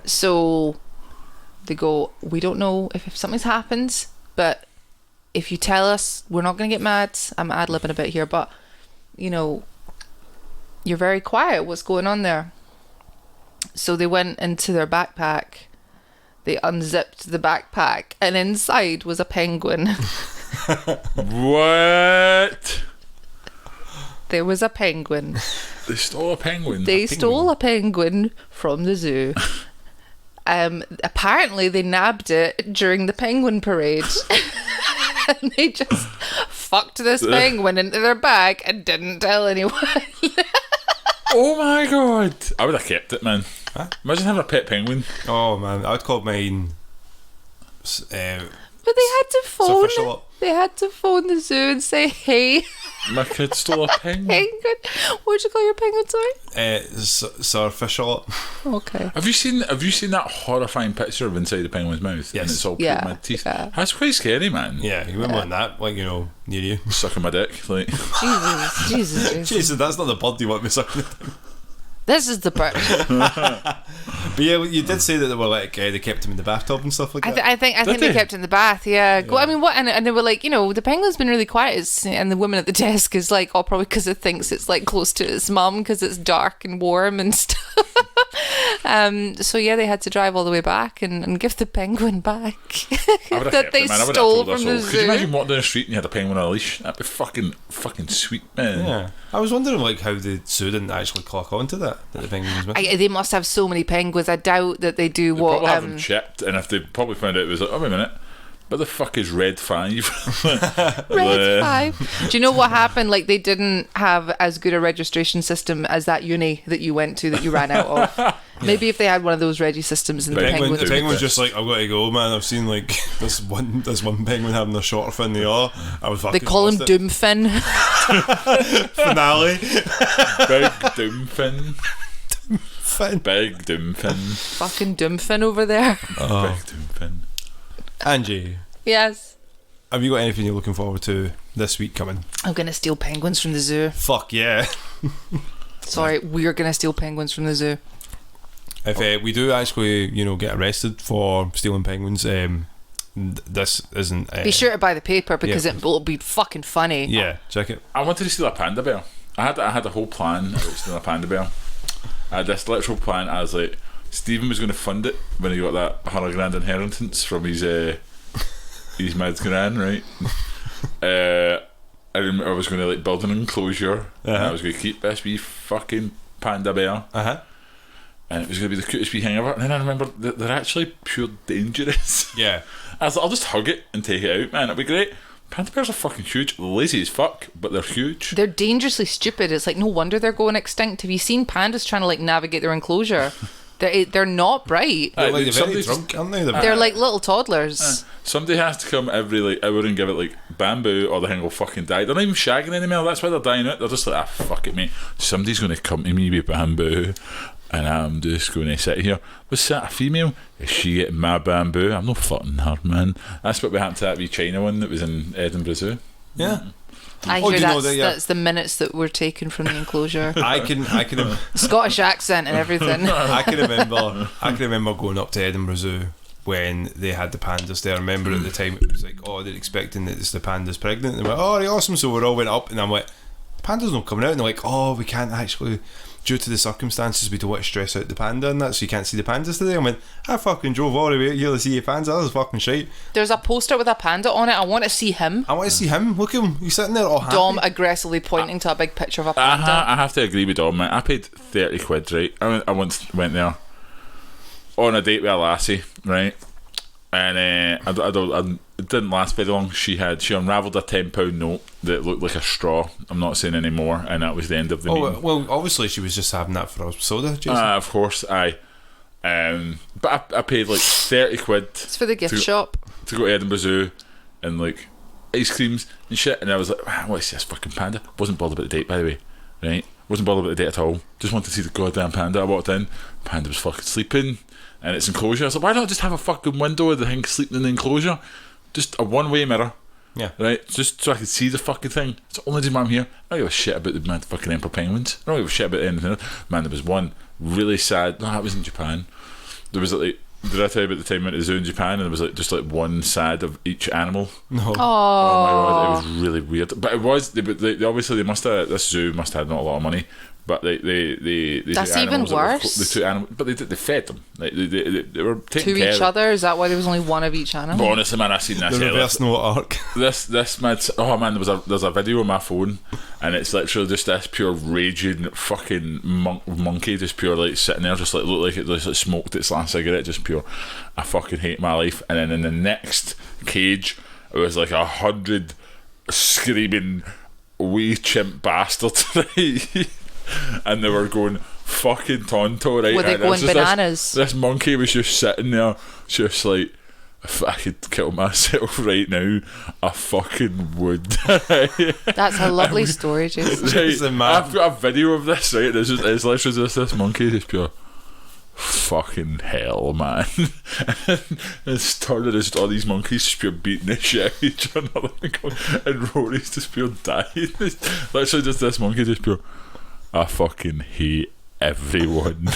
So they go, we don't know if something's happened, but if you tell us, we're not going to get mad. I'm ad-libbing a bit here, but you know, you're very quiet. What's going on there? So they went into their backpack. They unzipped the backpack, and inside was a penguin. What? There was a penguin. They stole a penguin. They stole a penguin from the zoo. Apparently they nabbed it during the penguin parade. And they just fucked this penguin into their bag and didn't tell anyone. Oh my god! I would have kept it, man. Huh? Imagine having a pet penguin. Oh man, I'd call mine. But they had to phone. They had to phone the zoo and say, "Hey, my kid stole a penguin." Penguin. What'd you call your penguin? Sorry. Sir Fisher. Okay. Have you seen that horrifying picture of inside the penguin's mouth? Yes. And it's all Yeah. with teeth. Yeah. That's quite scary, man. Yeah, you wouldn't want that, like, you know, near you. Sucking my dick, like. Jesus. Jason, that's not the bird you want me sucking. This is the bird. But yeah, you did say that they were like they kept him in the bathtub and stuff like that. I think they kept him in the bath. Yeah. I mean, what? And they were like, you know, the penguin's been really quiet, and the woman at the desk is like, oh, probably because it thinks it's like close to its mum because it's dark and warm and stuff. So yeah, they had to drive all the way back and give the penguin back that they stole from the zoo. Could you imagine walking down the street and you had a penguin on a leash? That'd be fucking sweet, man. Yeah, I was wondering like how the zoo didn't actually clock onto that the penguin was missing. They must have so many penguins. I doubt that they do. They probably have them chipped, and if they probably found out, it was like, oh wait a minute, but the fuck is Red 5? Red 5. Do you know what happened? Like, they didn't have as good a registration system as that uni that you went to that you ran out of. Maybe if they had one of those Reggie systems and the penguins. The penguin's just like, I've got to go, man. I've seen like this one penguin having a shorter fin than the other. I was fucking They call him Doomfin. Finale. Big Doomfin. Fin. Big Doomfin. Fucking Doomfin over there. Oh. Big Doomfin. Angie, Yes. have you got anything you're looking forward to this week coming? I'm gonna steal penguins from the zoo. Fuck yeah. Sorry, we're gonna steal penguins from the zoo. If we do actually, get arrested for stealing penguins, this isn't. Be sure to buy the paper because it'll be fucking funny. Yeah, check it. I wanted to steal a panda bear. I had a whole plan about stealing a panda bear. I had this literal plan. I was like, Stephen was going to fund it when he got that $100,000 inheritance from his mad gran, right? I was going to like build an enclosure. And I was going to keep this wee fucking panda bear. And it was going to be the cutest wee thing ever. And then I remember that they're actually pure dangerous. Yeah. I was like, I'll just hug it and take it out, man. It'll be great. Panda bears are fucking huge, lazy as fuck, but they're huge. They're dangerously stupid. It's like no wonder they're going extinct. Have you seen pandas trying to like navigate their enclosure? They're not bright. They're very drunk, aren't they? They're like little toddlers. Somebody has to come every like hour and give it like bamboo, or the thing will fucking die. They're not even shagging anymore. That's why they're dying out. They're just like, fuck it, mate. Somebody's going to come to me with bamboo, and I'm just going to sit here. Was that a female? Is she getting my bamboo? I'm not fucking her, man. That's what happened to that wee China one that was in Edinburgh Zoo. Yeah. I hear that's the minutes that were taken from the enclosure. I can Scottish accent and everything. I can remember going up to Edinburgh Zoo when they had the pandas there. I remember at the time it was like, they're expecting that the panda's pregnant, and they went, right, awesome. So we all went up, and I'm like, the panda's not coming out, and they're like, we can't actually, due to the circumstances, we don't want to stress out the panda and that, so you can't see the pandas today. I went, I fucking drove all the way out here to see your panda. That was fucking shite. There's a poster with a panda on it. I want to see him. I want to see him. Look at him. He's sitting there all happy. Dom aggressively pointing to a big picture of a panda. I have to agree with Dom, man. I paid 30 quid, right? I once went there on a date with a lassie, right? And it didn't last very long. She unravelled a £10 note that looked like a straw. I'm not saying any more, and that was the end of the meeting. Well, obviously she was just having that for a soda, Jason. Of course, aye. But I paid like 30 quid. It's for the gift shop. To go to Edinburgh Zoo and like ice creams and shit. And I was like, what is this fucking panda? Wasn't bothered about the date, by the way, right? Wasn't bothered about the date at all. Just wanted to see the goddamn panda. I walked in, panda was fucking sleeping in its enclosure. I was like, why not just have a fucking window of the thing sleeping in the enclosure? Just a one-way mirror. Yeah. Right? Just so I could see the fucking thing. It's the only reason why I'm here. I don't give a shit about the man fucking emperor penguins. I don't give a shit about anything else. Man, there was one really sad. No, that was in Japan. There was like, did I tell you about the time I went to the zoo in Japan, and there was like just like one sad of each animal? No. Oh my god, it was really weird. But it was. They obviously they must have. This zoo must have not a lot of money. But they that's took even worse. They took animals, but they fed them. Like, they were taking to care each of other. Is that why there was only one of each animal? But honestly, man, I seen this. The reverse Noah arc. This mad. Oh man, there's a video on my phone, and it's literally just this pure raging fucking monkey, just pure like sitting there, just like looked like it just like smoked its last cigarette, just pure. I fucking hate my life. And then in the next cage, it was like 100 screaming wee chimp bastards, right? And they were going fucking tonto, right? Were they going bananas? This monkey was just sitting there, just like, if I could kill myself right now, I fucking would. That's a lovely story, Jason. Right, I've got a video of this, right? It's literally just this monkey, just pure fucking hell, man. It started as all these monkeys just pure beating the shit out of each other, and Rory's just pure dying. Literally just this monkey just pure, I fucking hate everyone.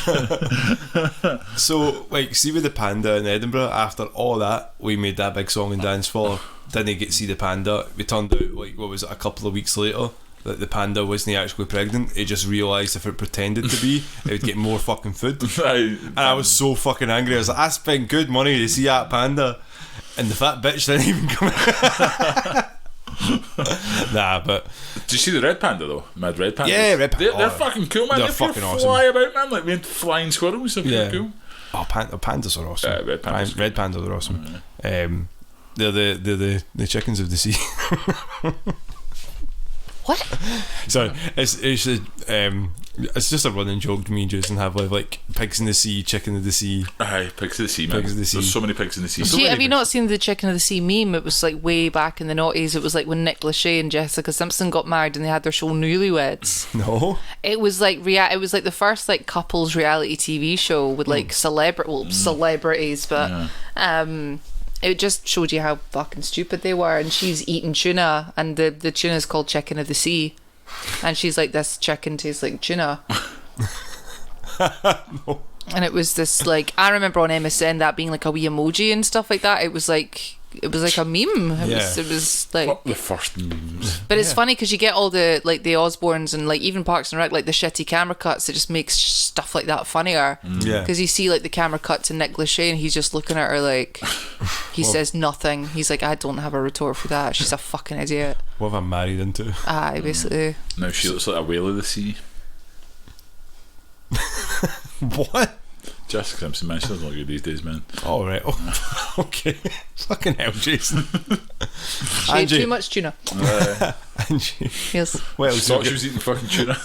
So, like, see with the panda in Edinburgh, after all that, we made that big song and dance for. Didn't get to see the panda. We turned out, like, what was it, a couple of weeks later, that the panda wasn't actually pregnant. It just realised if it pretended to be, it would get more fucking food. And I was so fucking angry. I was like, I spent good money to see that panda, and the fat bitch didn't even come. Nah, but did you see the red panda though? Mad red panda. Yeah, red panda. They're fucking cool, man. They're They fucking awesome. Fly about, man, like we flying squirrels. They're cool. Pandas are awesome. Red pandas. Red pandas are awesome. They're the chickens of the sea. What? So it's It's just a running joke. Me and Jason have like pigs in the sea, chicken in the sea. Aye, pigs of the sea, man. Pigs of the sea. There's so many pigs in the sea. Have you not seen the chicken of the sea meme? It was like way back in the noughties. It was like when Nick Lachey and Jessica Simpson got married and they had their show Newlyweds. No. It was like it was like the first like couples reality TV show with like celebrities, but it just showed you how fucking stupid they were. And she's eating tuna, and the tuna is called chicken of the sea. And she's like, this chicken tastes like tuna. No. And it was this like, I remember on MSN that being like a wee emoji and stuff like that. It was like a meme. It was like Fuck the first memes. But it's funny because you get all the like the Osbournes and like even Parks and Rec, like the shitty camera cuts. It just makes stuff like that funnier. Yeah. Because you see like the camera cut to Nick Lachey and he's just looking at her like he says nothing. He's like, I don't have a retort for that. She's a fucking idiot. What have I married into? Aye, basically. Now she looks like a whale of the sea. What? Jessica Simpson, man, she doesn't look good these days, man. All right. Oh, okay. Fucking hell, Jason. She ate too much tuna. Angie. Yes. Well, She thought she was eating fucking tuna.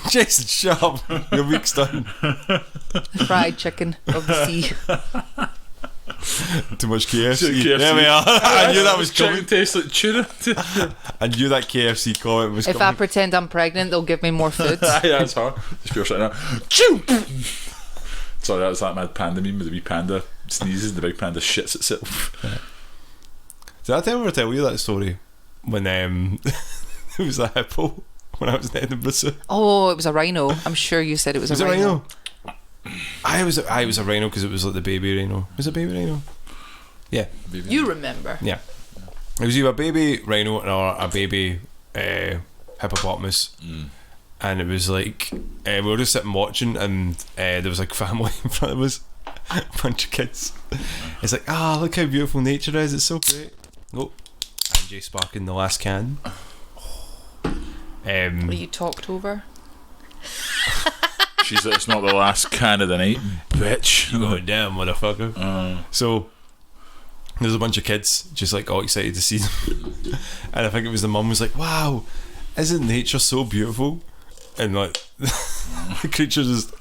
Jason, shut up. Your week's done. Fried chicken of the sea. Too much KFC. KFC. There we are. I knew that was chicken coming. tastes like tuna. I knew that KFC comment was If I coming. pretend I'm pregnant, they'll give me more food. Yeah, it's hard. Just pure shit now. Chew! Sorry, that was that mad panda meme with the wee panda sneezes and the big panda shits itself. Did I ever tell you that story when it was a hippo when I was in Edinburgh? Oh, it was a rhino. I'm sure you said it was, Was a it rhino. I was a rhino because it was like the baby rhino. Was it baby rhino? Yeah. You remember. Yeah. It was either a baby rhino or a baby hippopotamus. And it was like we were just sitting watching, and there was like family in front of us, a bunch of kids. It's like, look how beautiful nature is, it's so great. Oh, Anji sparking the last can. Were you talked over? She's like, it's not the last can of the night, bitch. Oh damn, motherfucker. So there's a bunch of kids just like all excited to see them. And I think it was the mum was like, wow, isn't nature so beautiful? And like the creature just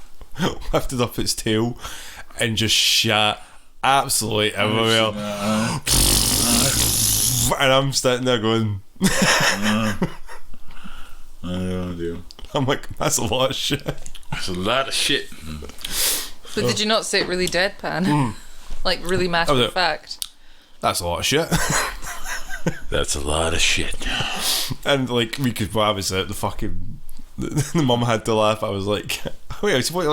lifted up its tail and just shat absolutely everywhere. And I'm sitting there going Oh dear. I'm like, that's a lot of shit. That's a lot of shit. But did you not say it really deadpan? Like really matter of fact? That's a lot of shit. That's a lot of shit. And like we could obviously the mum had to laugh. I was like, wait, I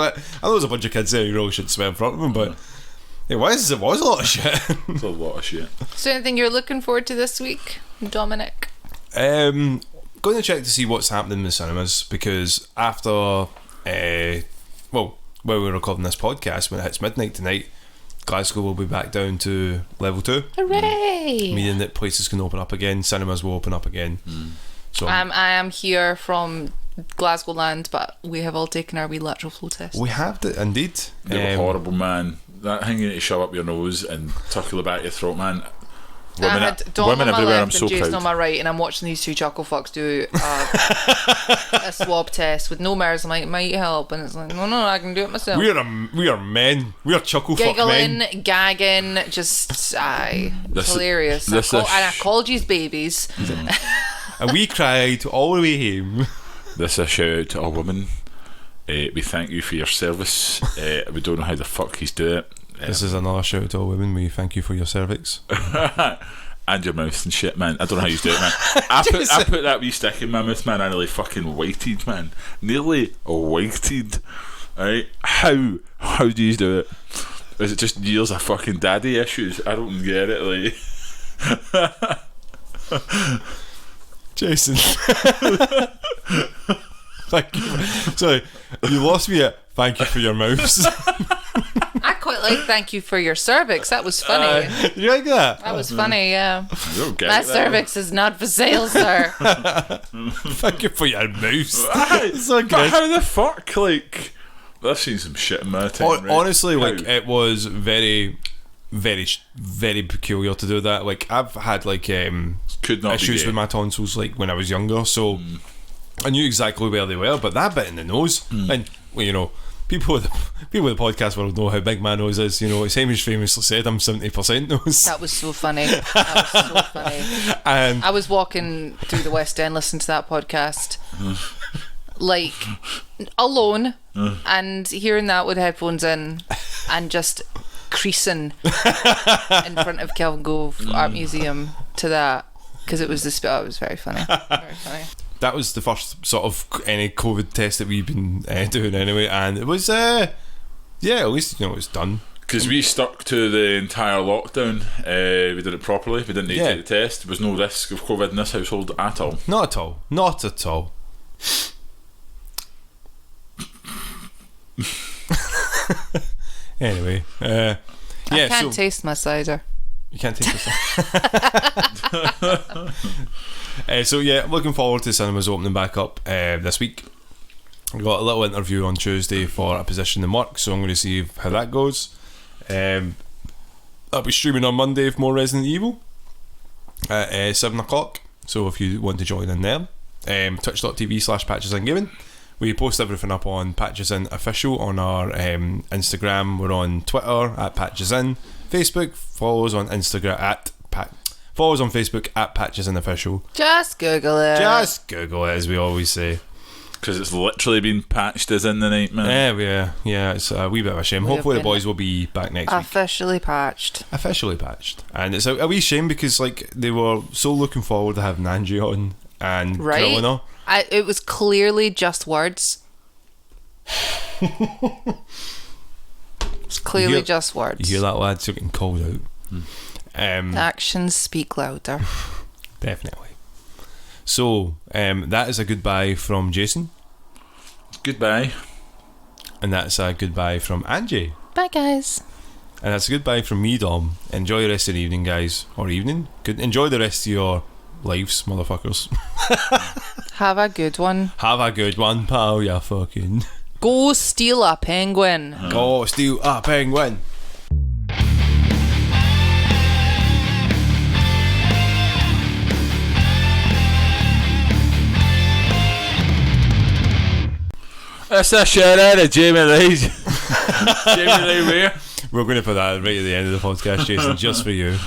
know there's a bunch of kids there you really shouldn't swim in front of them, but it was a lot of shit. It's a lot of shit. So anything you're looking forward to this week, Dominic? Going to check to see what's happening in the cinemas, because after while we're recording this podcast, when it hits midnight tonight, Glasgow will be back down to level 2. Hooray! Meaning that places can open up again, cinemas will open up again. So I am here from Glasgow land, but we have all taken our wee lateral flow test. we have to, indeed. They were horrible, man. That thing you need to shove up your nose and tuck the back of your throat, man. Women, I had Dom women on my everywhere, left I'm so and Jason proud. on my right, and I'm watching these two chuckle fucks do a swab test with no mirrors. I'm like, it might help, and it's like, no, I can do it myself. We are men. We are chuckle fuck men. Giggling, gagging, just This- hilarious. this And is- I called you babies. And we cried all the way home. This is a shout out to all women. We thank you for your service. We don't know how the fuck he's doing it. This is another shout out to all women. We thank you for your cervix. And your mouth and shit, man. I don't know how you do it, man. I put that wee stick in my mouth, man. I nearly fucking waited, man. Nearly waited. Alright? How do you do it? Is it just years of fucking daddy issues? I don't get it, like. Jason. Thank you. Sorry, you lost me at thank you for your mouse. I quite like thank you for your cervix. That was funny. You like that? That was funny, yeah. I don't get My it, that cervix is not for sale, sir. Thank you for your mouse. Aye, It's so but good. how the fuck, like, I've seen some shit in my time. Right? Honestly, How? like it was very, very, very peculiar to do that. Like I've had like could not be issues gay. with my tonsils like when I was younger, so I knew exactly where they were, but that bit in the nose, and well, you know, people with the podcast world know how big my nose is. You know, as Hamish famously said, I'm 70% nose. That was so funny. That was so funny. And I was walking through the West End listening to that podcast, like alone, and hearing that with headphones in, and just creasing in front of Kelvin Grove Art Museum to that, because it was it was very funny. Very funny. that was the first sort of any COVID test that we've been doing anyway, and it was at least you know it's done. Because we stuck to the entire lockdown. We did it properly. We didn't need to take the test. There was no risk of COVID in this household at all. Not at all. Not at all. Anyway, I can't taste my cider. You can't taste this. So yeah, looking forward to cinemas opening back up this week. I got a little interview on Tuesday for a position in work, so I'm going to see how that goes. I'll be streaming on Monday for more Resident Evil at 7 o'clock, so if you want to join in there, twitch.tv/patchesingaming. We post everything up on Patchesin Official on our Instagram. We're on Twitter at Patchesin. Facebook, follow us on Instagram follow us on Facebook at Patchesin Official. Just Google it. Just Google it, as we always say. Because it's literally been patched as in the night, man. Yeah, it's a wee bit of a shame. Hopefully the boys will be back next week. Officially patched. And it's a wee shame because like they were so looking forward to having Anji on and grilling her. It was clearly just words. It's clearly just words. You hear that, lads? You're getting called out. Actions speak louder. Definitely. So that is a goodbye from Jason. Goodbye. And that's a goodbye from Angie. Bye, guys. And that's a goodbye from me, Dom. Enjoy the rest of the evening, guys. Or evening. Enjoy the rest of your lives, motherfuckers. Have a good one. Have a good one, pal, you fucking. Go steal a penguin. Go steal a penguin. That's a shout out of Jamie Lee. Jamie Lee Ware. We're going to put that right at the end of the podcast, Jason, just for you.